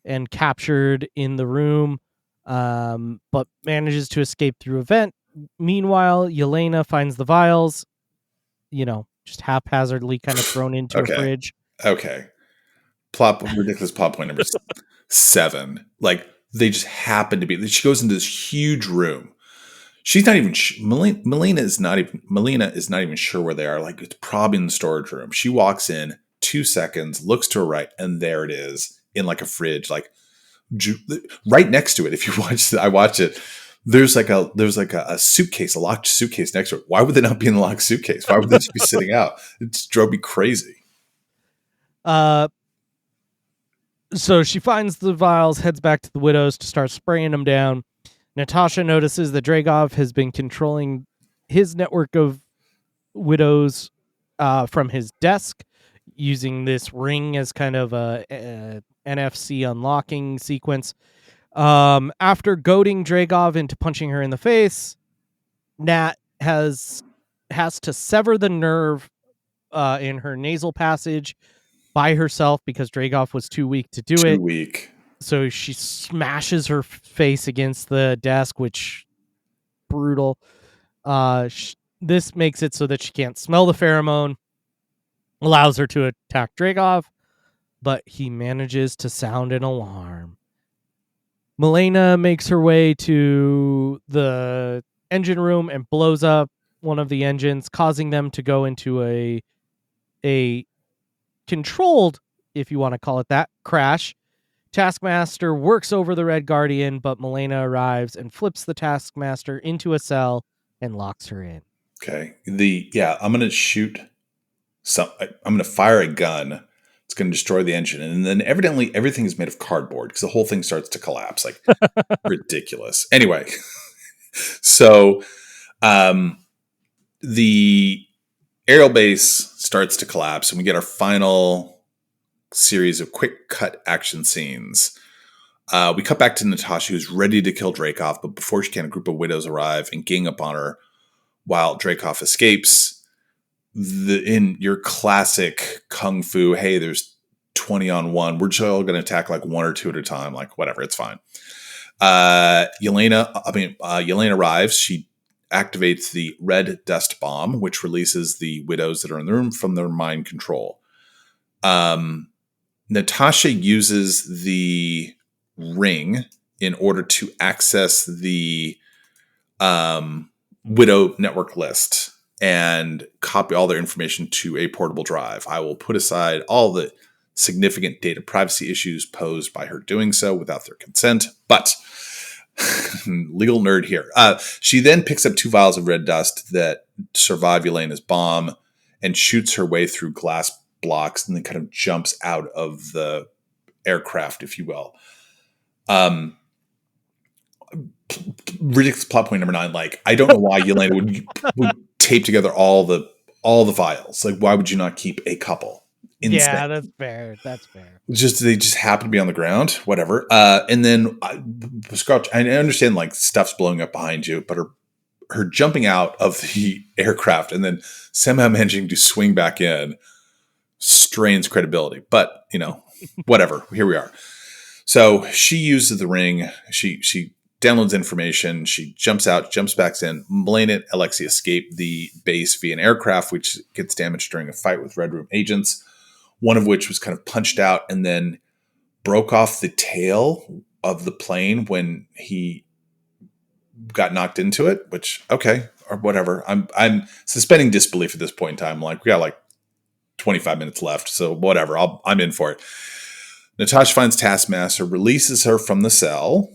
and captured in the room, but manages to escape through a vent. Meanwhile, Yelena finds the vials, just haphazardly kind of thrown into a fridge. Okay. Ridiculous plot point number 7. Like, they just happen to be... She goes into this huge room. She's not even... Melina is not even sure where they are. Like, it's probably in the storage room. She walks in, 2 seconds, looks to her right, and there it is in like a fridge. Like, right next to it, if you watch it, I watch it, there's like a suitcase, a locked suitcase next to it. Why would they not be in the locked suitcase? Why would they just be sitting out? It just drove me crazy. So she finds the vials, heads back to the widows to start spraying them down. Natasha notices that Dreykov has been controlling his network of widows from his desk, using this ring as kind of a NFC unlocking sequence. After goading Dreykov into punching her in the face, Nat has to sever the nerve in her nasal passage by herself because Dreykov was too weak to do it. Too weak. So she smashes her face against the desk, which brutal. This makes it so that she can't smell the pheromone, allows her to attack Dreykov, but he manages to sound an alarm. Melena makes her way to the engine room and blows up one of the engines, causing them to go into a controlled, if you want to call it that, crash. Taskmaster works over the Red Guardian, but Melena arrives and flips the Taskmaster into a cell and locks her in. Okay. I'm going to shoot I'm going to fire a gun. It's going to destroy the engine. And then evidently everything is made of cardboard because the whole thing starts to collapse. Like, ridiculous. Anyway, so the aerial base starts to collapse, and we get our final series of quick cut action scenes. We cut back to Natasha, who's ready to kill Dreykov, but before she can, a group of widows arrive and gang up on her while Dreykov escapes. In your classic kung fu, hey, there's 20 on 1. We're just all going to attack like 1 or 2 at a time. Like, whatever, it's fine. Yelena arrives. She activates the red dust bomb, which releases the widows that are in the room from their mind control. Natasha uses the ring in order to access the widow network list and copy all their information to a portable drive. I will put aside all the significant data privacy issues posed by her doing so without their consent, but legal nerd here. She then picks up 2 vials of red dust that survive Yelena's bomb and shoots her way through glass blocks and then kind of jumps out of the aircraft, if you will. Ridiculous plot point number 9. Like, I don't know why Yelena would tape together all the vials. Like, why would you not keep a couple? Insane. Yeah, that's fair. They just happen to be on the ground, whatever. And then Scarlett, I understand like stuff's blowing up behind you, but her jumping out of the aircraft and then somehow managing to swing back in strains credibility. But whatever. Here we are. So she uses the ring. She downloads information. She jumps out, jumps back in. Yelena and Alexei escape the base via an aircraft, which gets damaged during a fight with Red Room agents. One of which was kind of punched out and then broke off the tail of the plane when he got knocked into it, which, okay, or whatever. I'm suspending disbelief at this point in time. Like, we got like 25 minutes left, so whatever. I'm in for it. Natasha finds Taskmaster, releases her from the cell.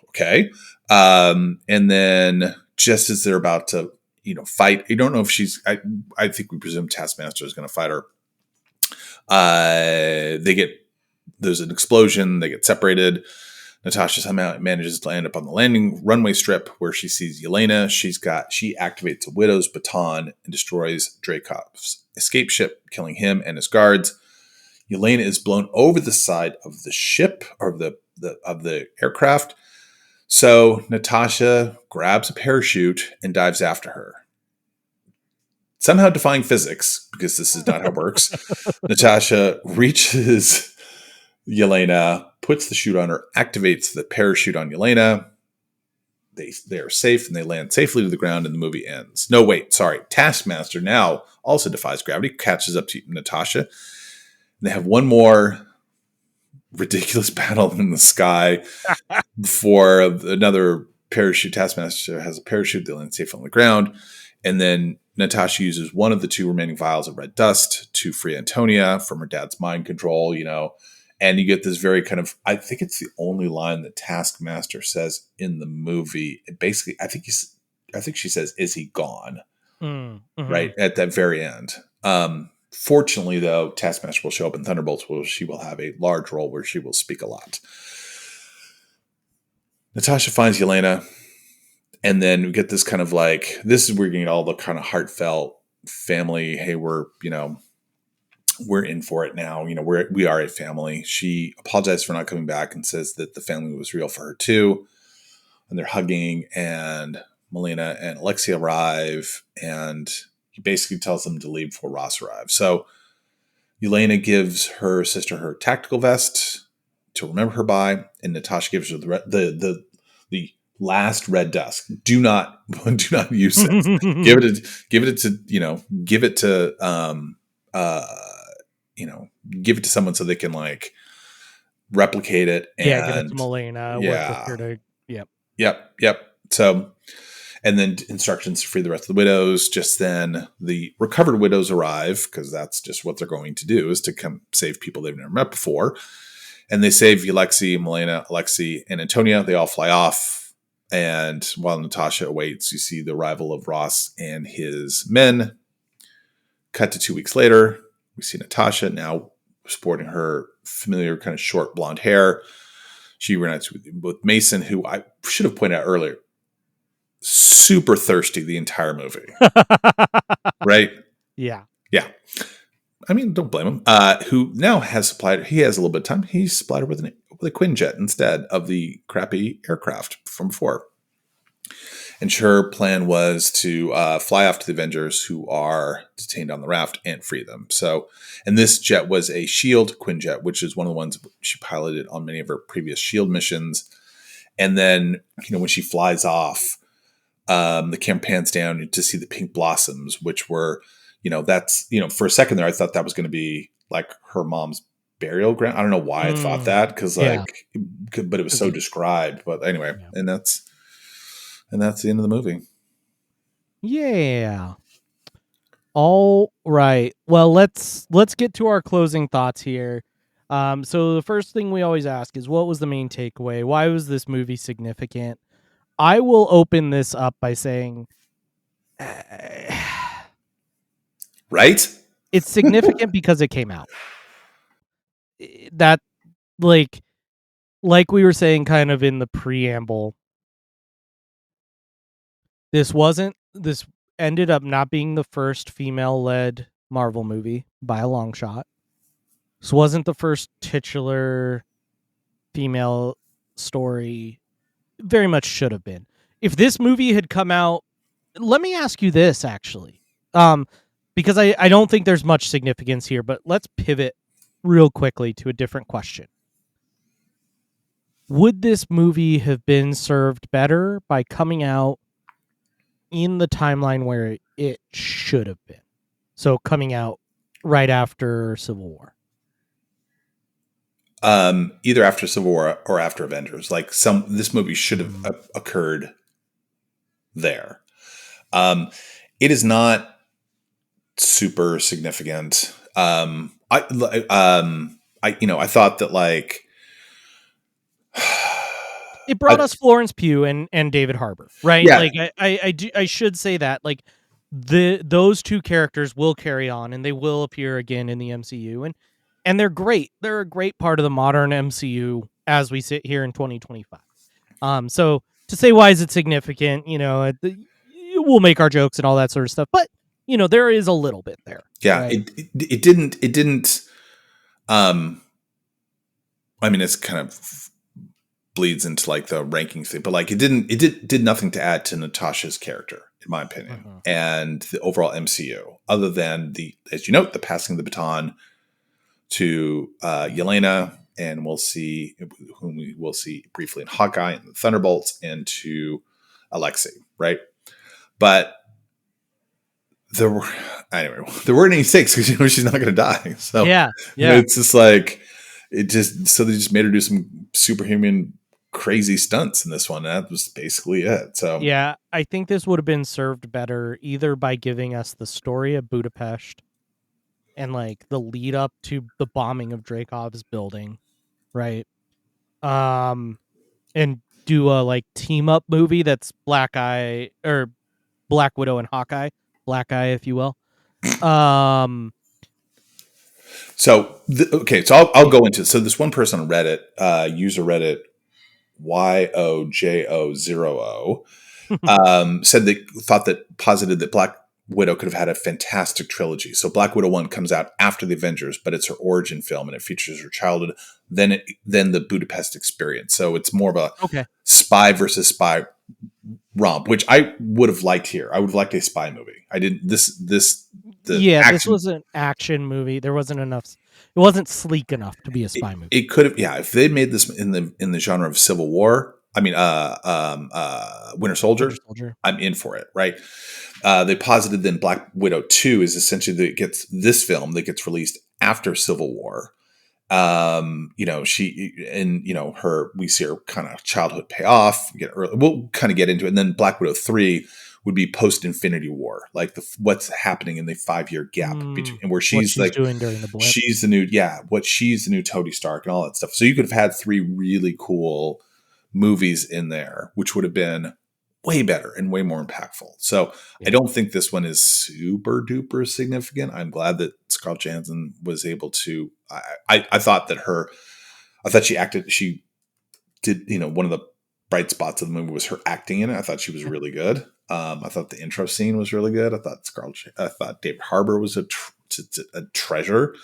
Okay. And then just as they're about to, fight, you don't know if she's, I think we presume Taskmaster is going to fight her. There's an explosion. They get separated. Natasha somehow manages to end up on the landing runway strip where she sees Yelena. She activates a widow's baton and destroys Dreykov's escape ship, killing him and his guards. Yelena is blown over the side of the ship or of the aircraft. So Natasha grabs a parachute and dives after her. Somehow defying physics, because this is not how it works. Natasha reaches Yelena, puts the chute on her, activates the parachute on Yelena. They are safe and they land safely to the ground and the movie ends. No, wait, sorry. Taskmaster now also defies gravity, catches up to Natasha. And they have one more ridiculous battle in the sky before another parachute. Taskmaster has a parachute. They land safe on the ground. And then Natasha uses one of the 2 remaining vials of red dust to free Antonia from her dad's mind control, and you get this very kind of, I think it's the only line that Taskmaster says in the movie. Basically, I think she says, "Is he gone?" Mm-hmm. Right at that very end. Fortunately, though, Taskmaster will show up in Thunderbolts, where she will have a large role where she will speak a lot. Natasha finds Yelena. And then we get this kind of like, this is where you get all the kind of heartfelt family. Hey, we're in for it now. We are a family. She apologized for not coming back and says that the family was real for her too. And they're hugging, and Yelena and Alexei arrive, and he basically tells them to leave before Ross arrives. So Yelena gives her sister her tactical vest to remember her by, and Natasha gives her the last red dust. Do not use it. give it to someone so they can like replicate it. And give it to Yelena. Yeah. Work with her to, Yep. So, and then instructions to free the rest of the widows. Just then the recovered widows arrive, because that's just what they're going to do, is to come save people they've never met before. And they save Alexei, Yelena, Alexei, and Antonia. They all fly off. And while Natasha awaits, you see the arrival of Ross and his men. Cut to 2 weeks later. We see Natasha now sporting her familiar kind of short blonde hair. She reunites with Mason, who I should have pointed out earlier. super thirsty the entire movie, right? Yeah. Yeah. I mean, don't blame him. Who now has supplied? He has a little bit of time. He's supplied her with a Quinjet instead of the crappy aircraft from before. And her plan was to fly off to the Avengers, who are detained on the raft, and free them. So, and this jet was a Shield Quinjet, which is one of the ones she piloted on many of her previous Shield missions. And then, when she flies off, the camera pans down to see the pink blossoms, which were, that's, for a second there, I thought that was going to be like her mom's burial ground. I don't know why I thought that, because but it was so described. But anyway, Yeah. and that's the end of the movie. Yeah. All right. Well, let's get to our closing thoughts here. So the first thing we always ask is, what was the main takeaway? Why was this movie significant? I will open this up by saying, right? It's significant because it came out. That, like we were saying kind of in the preamble, this ended up not being the first female-led Marvel movie by a long shot. This wasn't the first titular female story. Very much should have been. If this movie had come out, let me ask you this, actually. Because I don't think there's much significance here, but let's pivot real quickly to a different question. Would this movie have been served better by coming out in the timeline where it should have been? So coming out right after Civil War. Either after Civil War or after Avengers. This movie should have occurred there. It is not super significant. I thought that it brought us Florence Pugh and David Harbour, right? Yeah. I should say that those two characters will carry on and they will appear again in the MCU, and they're great. They're a great part of the modern MCU as we sit here in 2025. So to say why is it significant, we'll make our jokes and all that sort of stuff, but there is a little bit there. Yeah, right? it didn't. I mean, it's kind of bleeds into the ranking thing, but it did nothing to add to Natasha's character, in my opinion, and the overall MCU, other than as you note, the passing of the baton to Yelena, and whom we will see briefly in Hawkeye and the Thunderbolts, and to Alexei, right? But there weren't any stakes because she's not going to die. So yeah, it's just so they just made her do some superhuman crazy stunts in this one. And that was basically it. So yeah, I think this would have been served better either by giving us the story of Budapest and the lead up to the bombing of Dreykov's building, right? And do a team up movie that's Black Widow and Hawkeye, Black Eye, if you will. So I'll go into it. So this one person on Reddit, user Reddit YOJO0O, posited that Black Widow could have had a fantastic trilogy. So Black Widow 1 comes out after the Avengers, but it's her origin film and it features her childhood, then the Budapest experience. So it's more of a spy versus spy romp, which I would have liked here. I would have liked a spy movie. I didn't. This was an action movie. There wasn't enough. It wasn't sleek enough to be a spy movie. It could have, if they made this in the genre of Civil War. I mean, Winter Soldier. I'm in for it, right? They posited then Black Widow 2 is essentially this film that gets released after Civil War. She and we see her kind of childhood pay off. We'll kind of get into it, and then Black Widow 3 would be post Infinity War, what's happening in the 5-year gap between, and where she's doing during the blip. She's the new she's the new Tony Stark and all that stuff. So you could have had 3 really cool movies in there, which would have been way better and way more impactful. So I don't think this one is super duper significant. I'm glad that Scarlett Johansson was able to. I thought she did one of the bright spots of the movie was her acting in it. I thought she was really good. I thought the intro scene was really good. I thought David Harbour was a treasure.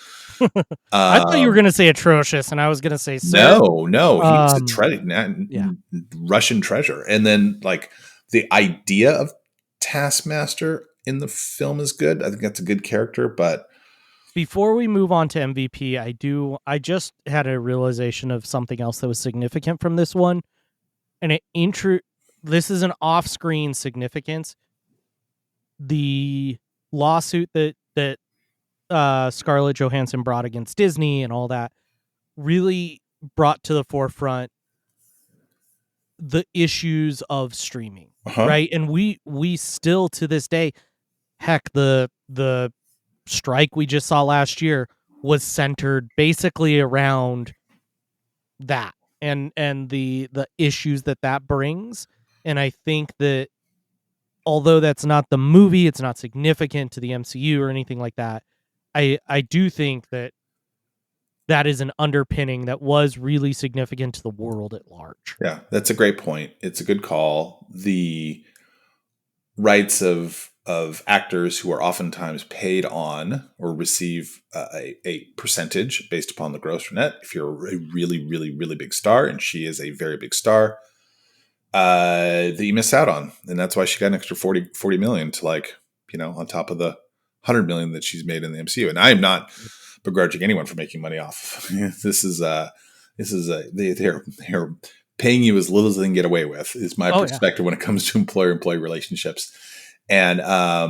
I thought you were going to say atrocious, and I was going to say, sir. No, he was a Yeah. Russian treasure. And then like the idea of Taskmaster in the film is good. I think that's a good character, but Before we move on to MVP, I just had a realization of something else that was significant from this one. And this is an off-screen significance. The lawsuit that Scarlett Johansson brought against Disney and all that really brought to the forefront the issues of streaming, right? And we still to this day, heck, the strike we just saw last year was centered basically around that and the issues that brings. And I think that although that's not the movie, it's not significant to the MCU or anything like that, I do think that is an underpinning that was really significant to the world at large. Yeah, that's a great point. It's a good call. The rights of actors who are oftentimes paid on or receive a percentage based upon the gross net. If you're a really, really, really big star, and she is a very big star, that you miss out on. And that's why she got an extra 40 million to on top of the 100 million that she's made in the MCU. And I am not begrudging anyone for making money off. They're paying you as little as they can get away with is my perspective when it comes to employer-employee relationships. And, I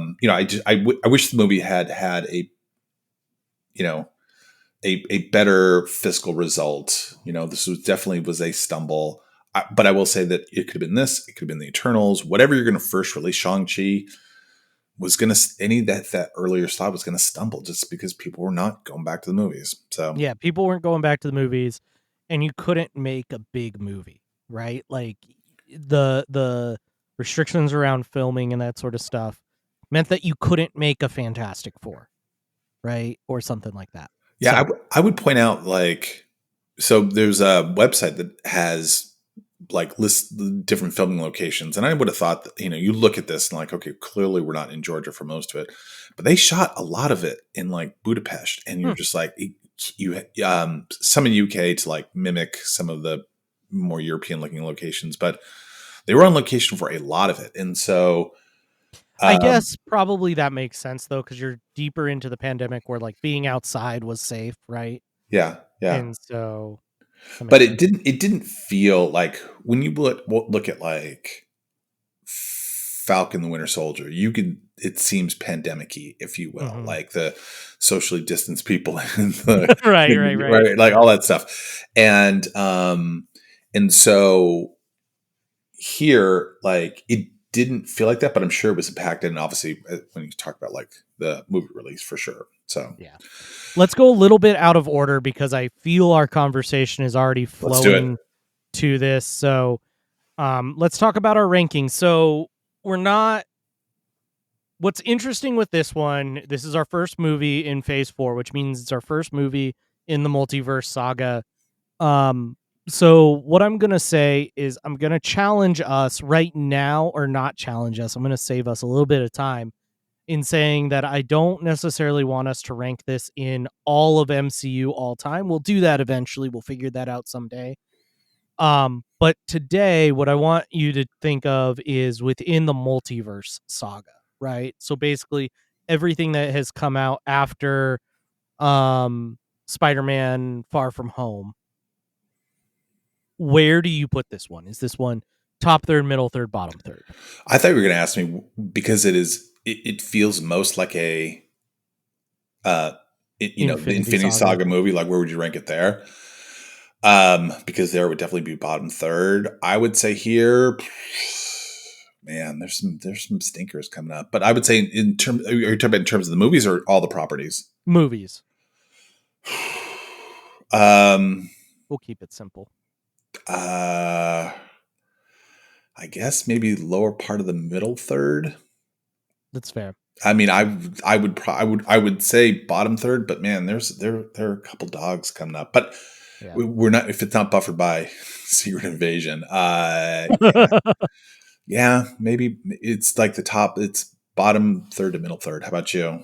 wish the movie had a better fiscal result. This definitely was a stumble. But I will say that it could have been this. It could have been the Eternals. Whatever you're going to first release, Shang-Chi was going to that earlier slot was going to stumble just because people were not going back to the movies. So yeah, people weren't going back to the movies, and you couldn't make a big movie, right? Like the restrictions around filming and that sort of stuff meant that you couldn't make a Fantastic Four, right, or something like that. Yeah, so. I would point out so there's a website that has lists different filming locations, and I would have thought that you look at this and okay, clearly we're not in Georgia for most of it, but they shot a lot of it in Budapest, and you're just some in UK to mimic some of the more European looking locations, but they were on location for a lot of it, and so. I guess probably that makes sense though, because you're deeper into the pandemic where being outside was safe, right? Yeah. And so, but it didn't feel like when you look at Falcon the Winter Soldier, it seems pandemic-y, if you will, like the socially distanced people and the right, like all that stuff, and so here it didn't feel like that, but I'm sure it was impacted. And obviously when you talk about the movie release for sure. So yeah, let's go a little bit out of order because I feel our conversation is already flowing to this. So let's talk about our rankings. So what's interesting with this one, this is our first movie in phase 4, which means it's our first movie in the multiverse saga. So what I'm going to say is I'm going to challenge us right now, or not challenge us. I'm going to save us a little bit of time in saying that I don't necessarily want us to rank this in all of MCU all time. We'll do that eventually. We'll figure that out someday. But today, what I want you to think of is within the multiverse saga, right? So basically everything that has come out after Spider-Man Far From Home. Where do you put this one? Is this one top third, middle third, bottom third? I thought you were going to ask me because it feels most like a the Infinity Saga movie. Where would you rank it there? Because there would definitely be bottom third. I would say here, man, there's some stinkers coming up. But I would say are you talking about in terms of the movies or all the properties? Movies. We'll keep it simple. I guess maybe lower part of the middle third. That's fair. I mean, I would say bottom third, but man, there are a couple dogs coming up. But Yeah. We're not, if it's not buffered by Secret Invasion. Yeah, maybe it's like the top. It's bottom third to middle third. How about you?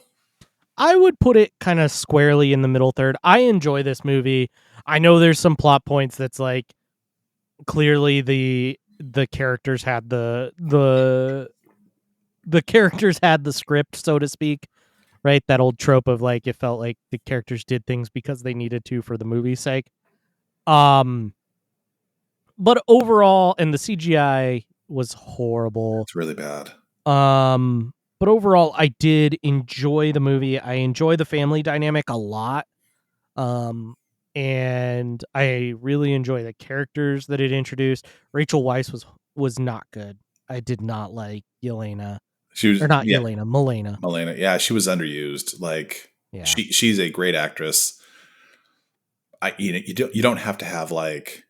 I would put it kind of squarely in the middle third. I enjoy this movie. I know there's some plot points that's like clearly the characters had the characters had the script, so to speak, right? That old trope of like it felt like the characters did things because they needed to for the movie's sake. Um but overall, and the CGI was horrible. It's really bad. But overall I did enjoy the movie. I enjoy the family dynamic a lot. Um, and I really enjoy the characters that it introduced. Rachel Weisz was not good. I did not like Yelena, She was, or not yeah, Yelena, Milena. Elena. Yeah, she was underused. Like Yeah, she's a great actress. You don't have to have like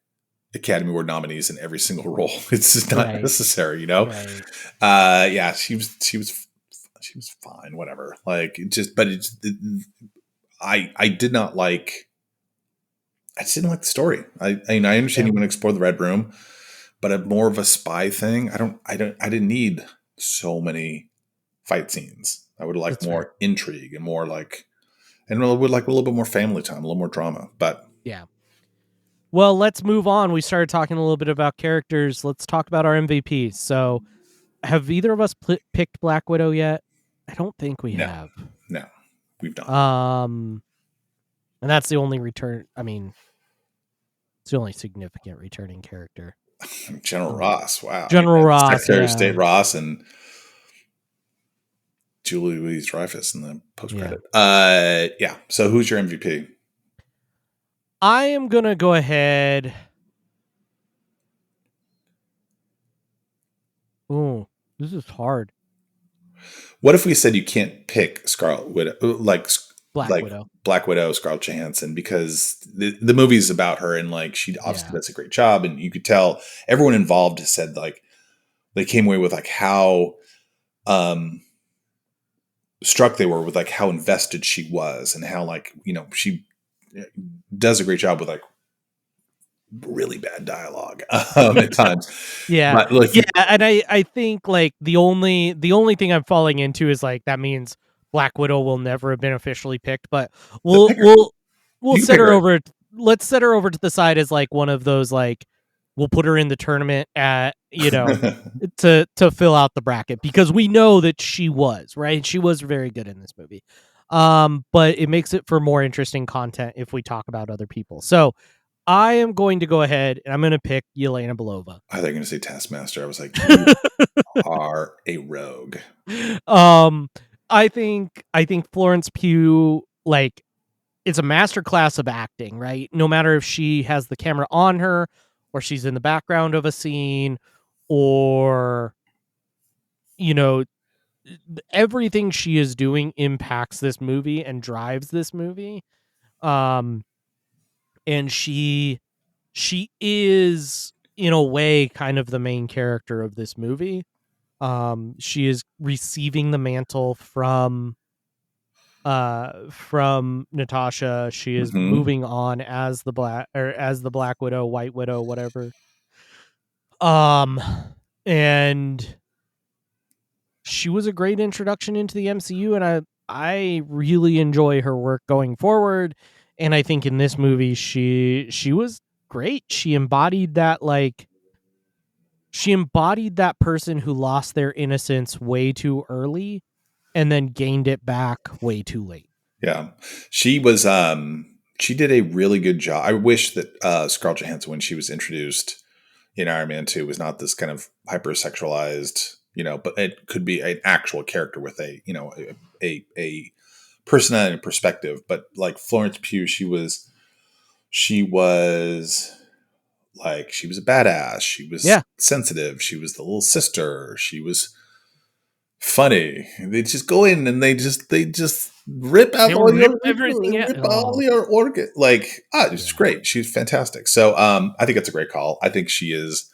Academy Award nominees in every single role. It's just not right, necessary, you know. right. Yeah, she was fine, whatever. Like it just, but I did not like. I just didn't like the story. I understand Yeah, you want to explore the Red Room, but more of a spy thing. I didn't need so many fight scenes. I would like that's fair. more intrigue and more like, and I would like a little bit more family time, a little more drama. But Yeah. Well, let's move on. We started talking a little bit about characters. Let's talk about our MVPs. So, have either of us picked Black Widow yet? I don't think we no, have. no, we've not. Um, and that's the only return. I mean, it's the only significant returning character. General Ross, wow, General yeah. Ross, Secretary of yeah. State Ross and Julie Louise Dreyfus in the post Yeah. credit. Yeah. So who's your MVP? I am going to go ahead. Ooh, this is hard. What if we said you can't pick Scarlet Widow, Black like Widow. Black Widow, Scarlett Johansson, because the movie's about her and like she obviously Yeah. does a great job, and you could tell everyone involved has said like they came away with like how um struck they were with like how invested she was and how like she does a great job with like really bad dialogue at times, Yeah. but like Yeah, and I think like the only thing I'm falling into is like that means Black Widow will never have been officially picked, but the we'll picker, we'll we'll you can set pick her her. over let's set her over to the side as like one of those like we'll put her in the tournament at, to fill out the bracket because we know that she was, right? She was very good in this movie. But it makes it for more interesting content if we talk about other people. So, I am going to go ahead and I'm going to pick Yelena Belova. I thought you were going to say Taskmaster. I was like, you are a rogue. um, I think Florence Pugh like it's a masterclass of acting, right? No matter if she has the camera on her or she's in the background of a scene or you know everything she is doing impacts this movie and drives this movie. Um and she is in a way kind of the main character of this movie. She is receiving the mantle from Natasha. She is Hmm. moving on as the Black Widow, White Widow, whatever. Um and she was a great introduction into the MCU, and I really enjoy her work going forward. And I think in this movie she was great. She embodied that person who lost their innocence way too early and then gained it back way too late. Yeah, she was. She did a really good job. I wish that Scarlett Johansson, when she was introduced in Iron Man 2, was not this kind of hypersexualized, but it could be an actual character with a personality and perspective. But like Florence Pugh, she was like she was a badass. She was Yeah. sensitive. She was the little sister. She was funny. They just go in and they just rip out They all rip your everything out. rip out all Oh, your organ. Like it's yeah. great. She's fantastic. So I think it's a great call. I think she is.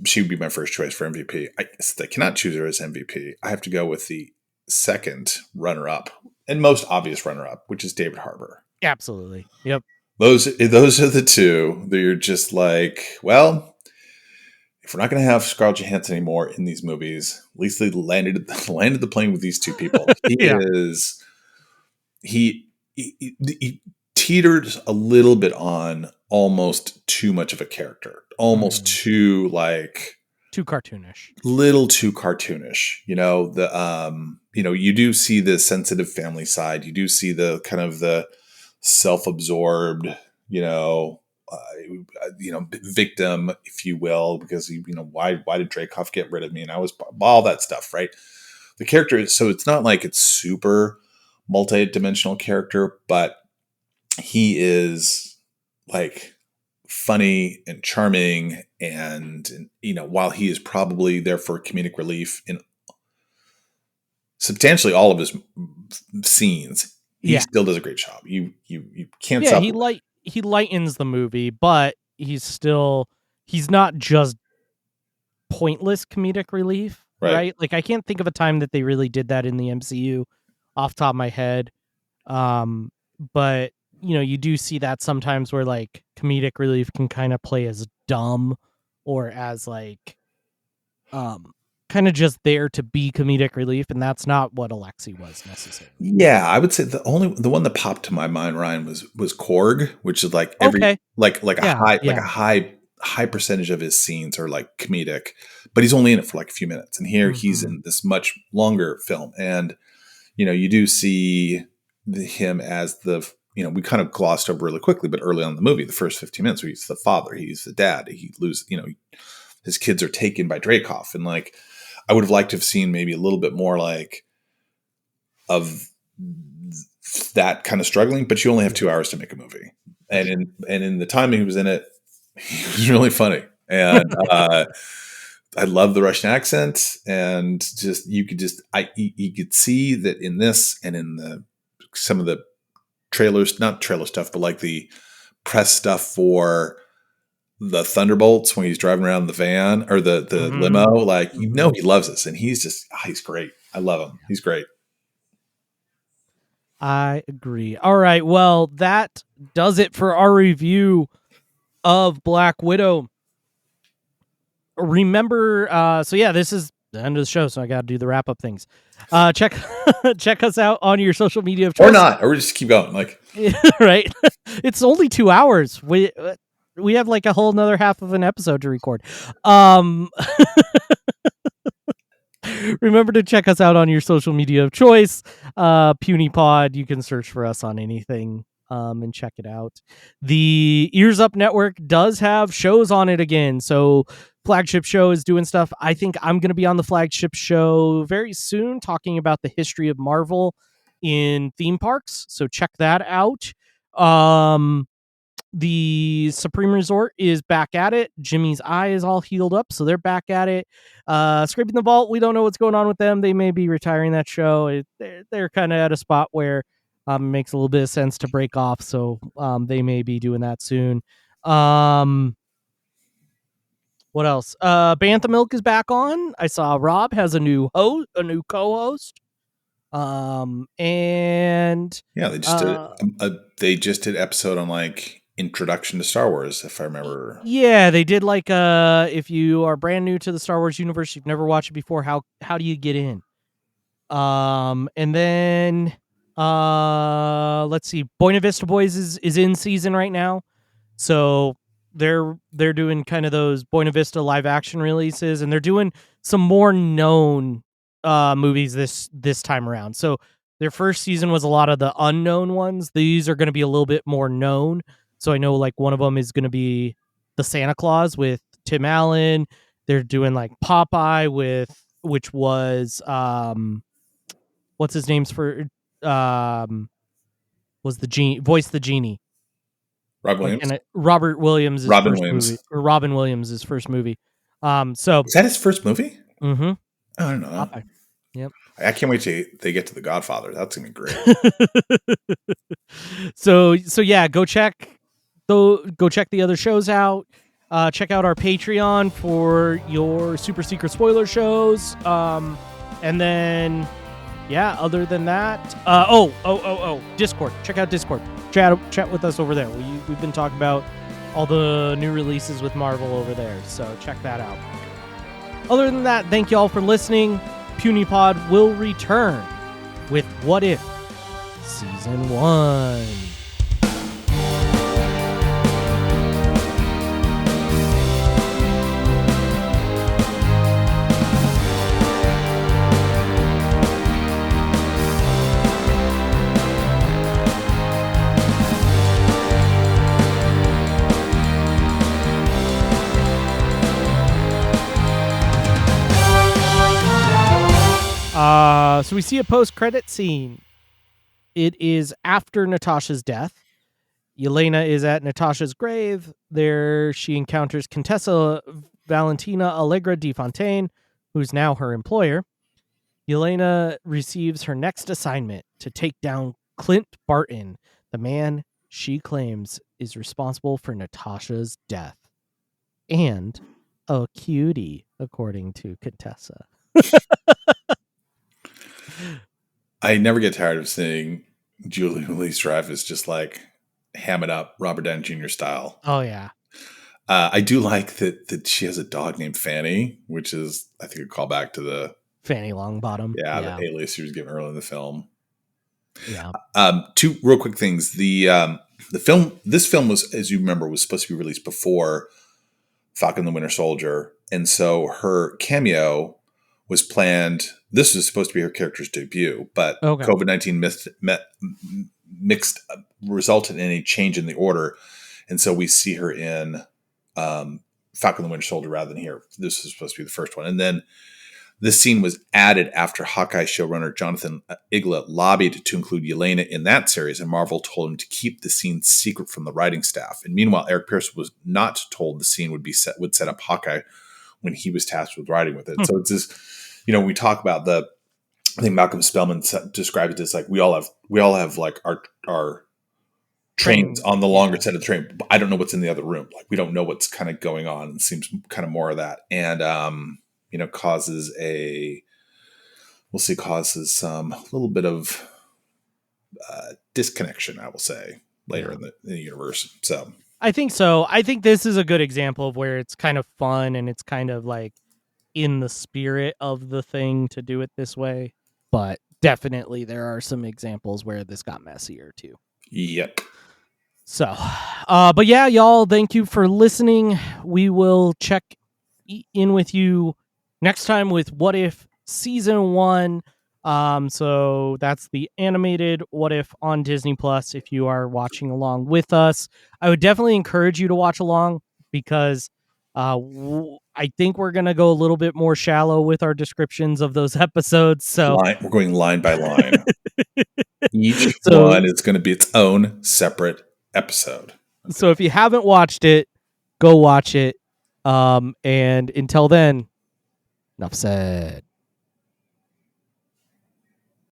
She would be my first choice for MVP. I cannot choose her as MVP. I have to go with the second runner up and most obvious runner up, which is David Harbour. Absolutely. Yep. Those are the two that you're just like, well, if we're not going to have Scarlett Johansson anymore in these movies, at least they landed the plane with these two people. Yeah. He, he teeters a little bit on almost too much of a character, almost too like too cartoonish, little too cartoonish. You do see the sensitive family side. You do see the kind of the self-absorbed, victim, if you will, because why did Dreykov get rid of me? And I was all that stuff, right? The character, so it's not like it's super multi-dimensional character, but he is like funny and charming, and while he is probably there for comedic relief in substantially all of his scenes, he still does a great job. You can't stop. He lightens the movie, but he's not just pointless comedic relief, right? Like, I can't think of a time that they really did that in the MCU off the top of my head. But you do see that sometimes where like comedic relief can kind of play as dumb or as like kind of just there to be comedic relief, and that's not what Alexei was necessarily. Yeah, I would say the one that popped to my mind, Ryan, was Korg, which is like a high percentage of his scenes are like comedic, but he's only in it for like a few minutes. And here he's in this much longer film, and you do see him as we kind of glossed over really quickly, but early on in the movie, the first 15 minutes, where he's the father, he's the dad, he loses, his kids are taken by Dreykov, and like I would have liked to have seen maybe a little bit more like of that kind of struggling, but you only have 2 hours to make a movie, and in the time he was in it, he was really funny, and I love the Russian accent, and just you could see that in this and in some of the trailers, not trailer stuff, but like the press stuff for the Thunderbolts when he's driving around the van or the limo, like he loves us, and he's great. I love him. He's great. I agree. All right, well, that does it for our review of Black Widow. Remember, this is the end of the show, so I got to do the wrap up things. Check us out on your social media of choice. Or just keep going. Like, right? It's only 2 hours. We have like a whole another half of an episode to record. Remember to check us out on your social media of choice. Puny Pod. You can search for us on anything. And check it out. The Ears Up Network does have shows on it again. So Flagship Show is doing stuff. I think I'm going to be on the Flagship Show very soon talking about the history of Marvel in theme parks. So check that out. The Supreme Resort is back at it. Jimmy's eye is all healed up, so they're back at it. Scraping the Vault, we don't know what's going on with them. They may be retiring that show. They're kind of at a spot where it makes a little bit of sense to break off, so they may be doing that soon. What else? Bantha Milk is back on. I saw Rob has a new co-host. And yeah, they just did episode on like introduction to Star Wars, if I remember. Yeah, they did like if you are brand new to the Star Wars universe, you've never watched it before, how do you get in? And then let's see, Buena Vista Boys is in season right now, so they're doing kind of those Buena Vista live action releases, and they're doing some more known movies this time around. So their first season was a lot of the unknown ones. These are going to be a little bit more known. So I know like one of them is going to be the Santa Claus with Tim Allen. They're doing like Popeye which was what's his name's for was the voice the genie. Robin Williams. And Robert Williams' first movie, or Robin Williams' first movie. So is that his first movie? Mm-hmm. I don't know. Popeye. Yep. I can't wait till they get to The Godfather. That's gonna be great. So yeah, go check the other shows out. Check out our Patreon for your super secret spoiler shows. And then yeah, other than that, Discord. Check out Discord. Chat with us over there. We've been talking about all the new releases with Marvel over there, so check that out. Other than that, thank you all for listening. Puny Pod will return with What If Season 1. So we see a post-credit scene. It is after Natasha's death. Yelena is at Natasha's grave. There she encounters Contessa Valentina Allegra de Fontaine, who's now her employer. Yelena receives her next assignment to take down Clint Barton, the man she claims is responsible for Natasha's death. And a cutie, according to Contessa. I never get tired of seeing Julie Louis-Dreyfus just like ham it up Robert Downey Jr. style. Oh, yeah. I do like that she has a dog named Fanny, which is, I think, a callback to the Fanny Longbottom. the alias she was given early in the film. Yeah. Two real quick things. This film was, as you remember, was supposed to be released before Falcon and the Winter Soldier, and so her cameo was planned. This was supposed to be her character's debut, but COVID-19 resulted in a change in the order, and so we see her in Falcon and the Winter Soldier rather than here. This was supposed to be the first one, and then this scene was added after Hawkeye showrunner Jonathan Igla lobbied to include Yelena in that series, and Marvel told him to keep the scene secret from the writing staff. And meanwhile, Eric Pearce was not told the scene would set up Hawkeye when he was tasked with writing with it. So it's this, we talk about I think Malcolm Spellman described it as like we all have like our trains on the longer set of the train. I don't know what's in the other room. Like we don't know what's kind of going on. It seems kind of more of that. And causes some little bit of disconnection, I will say, later in the universe. So I think so. I think this is a good example of where it's kind of fun and it's kind of like in the spirit of the thing to do it this way. But definitely there are some examples where this got messier too. Yep. So, but yeah, y'all, thank you for listening. We will check in with you next time with What If Season 1. So that's the animated What If on Disney Plus. If you are watching along with us, I would definitely encourage you to watch along because I think we're going to go a little bit more shallow with our descriptions of those episodes. So we're going line by line. Each one is going to be its own separate episode. Okay. So if you haven't watched it, go watch it. And until then, enough said.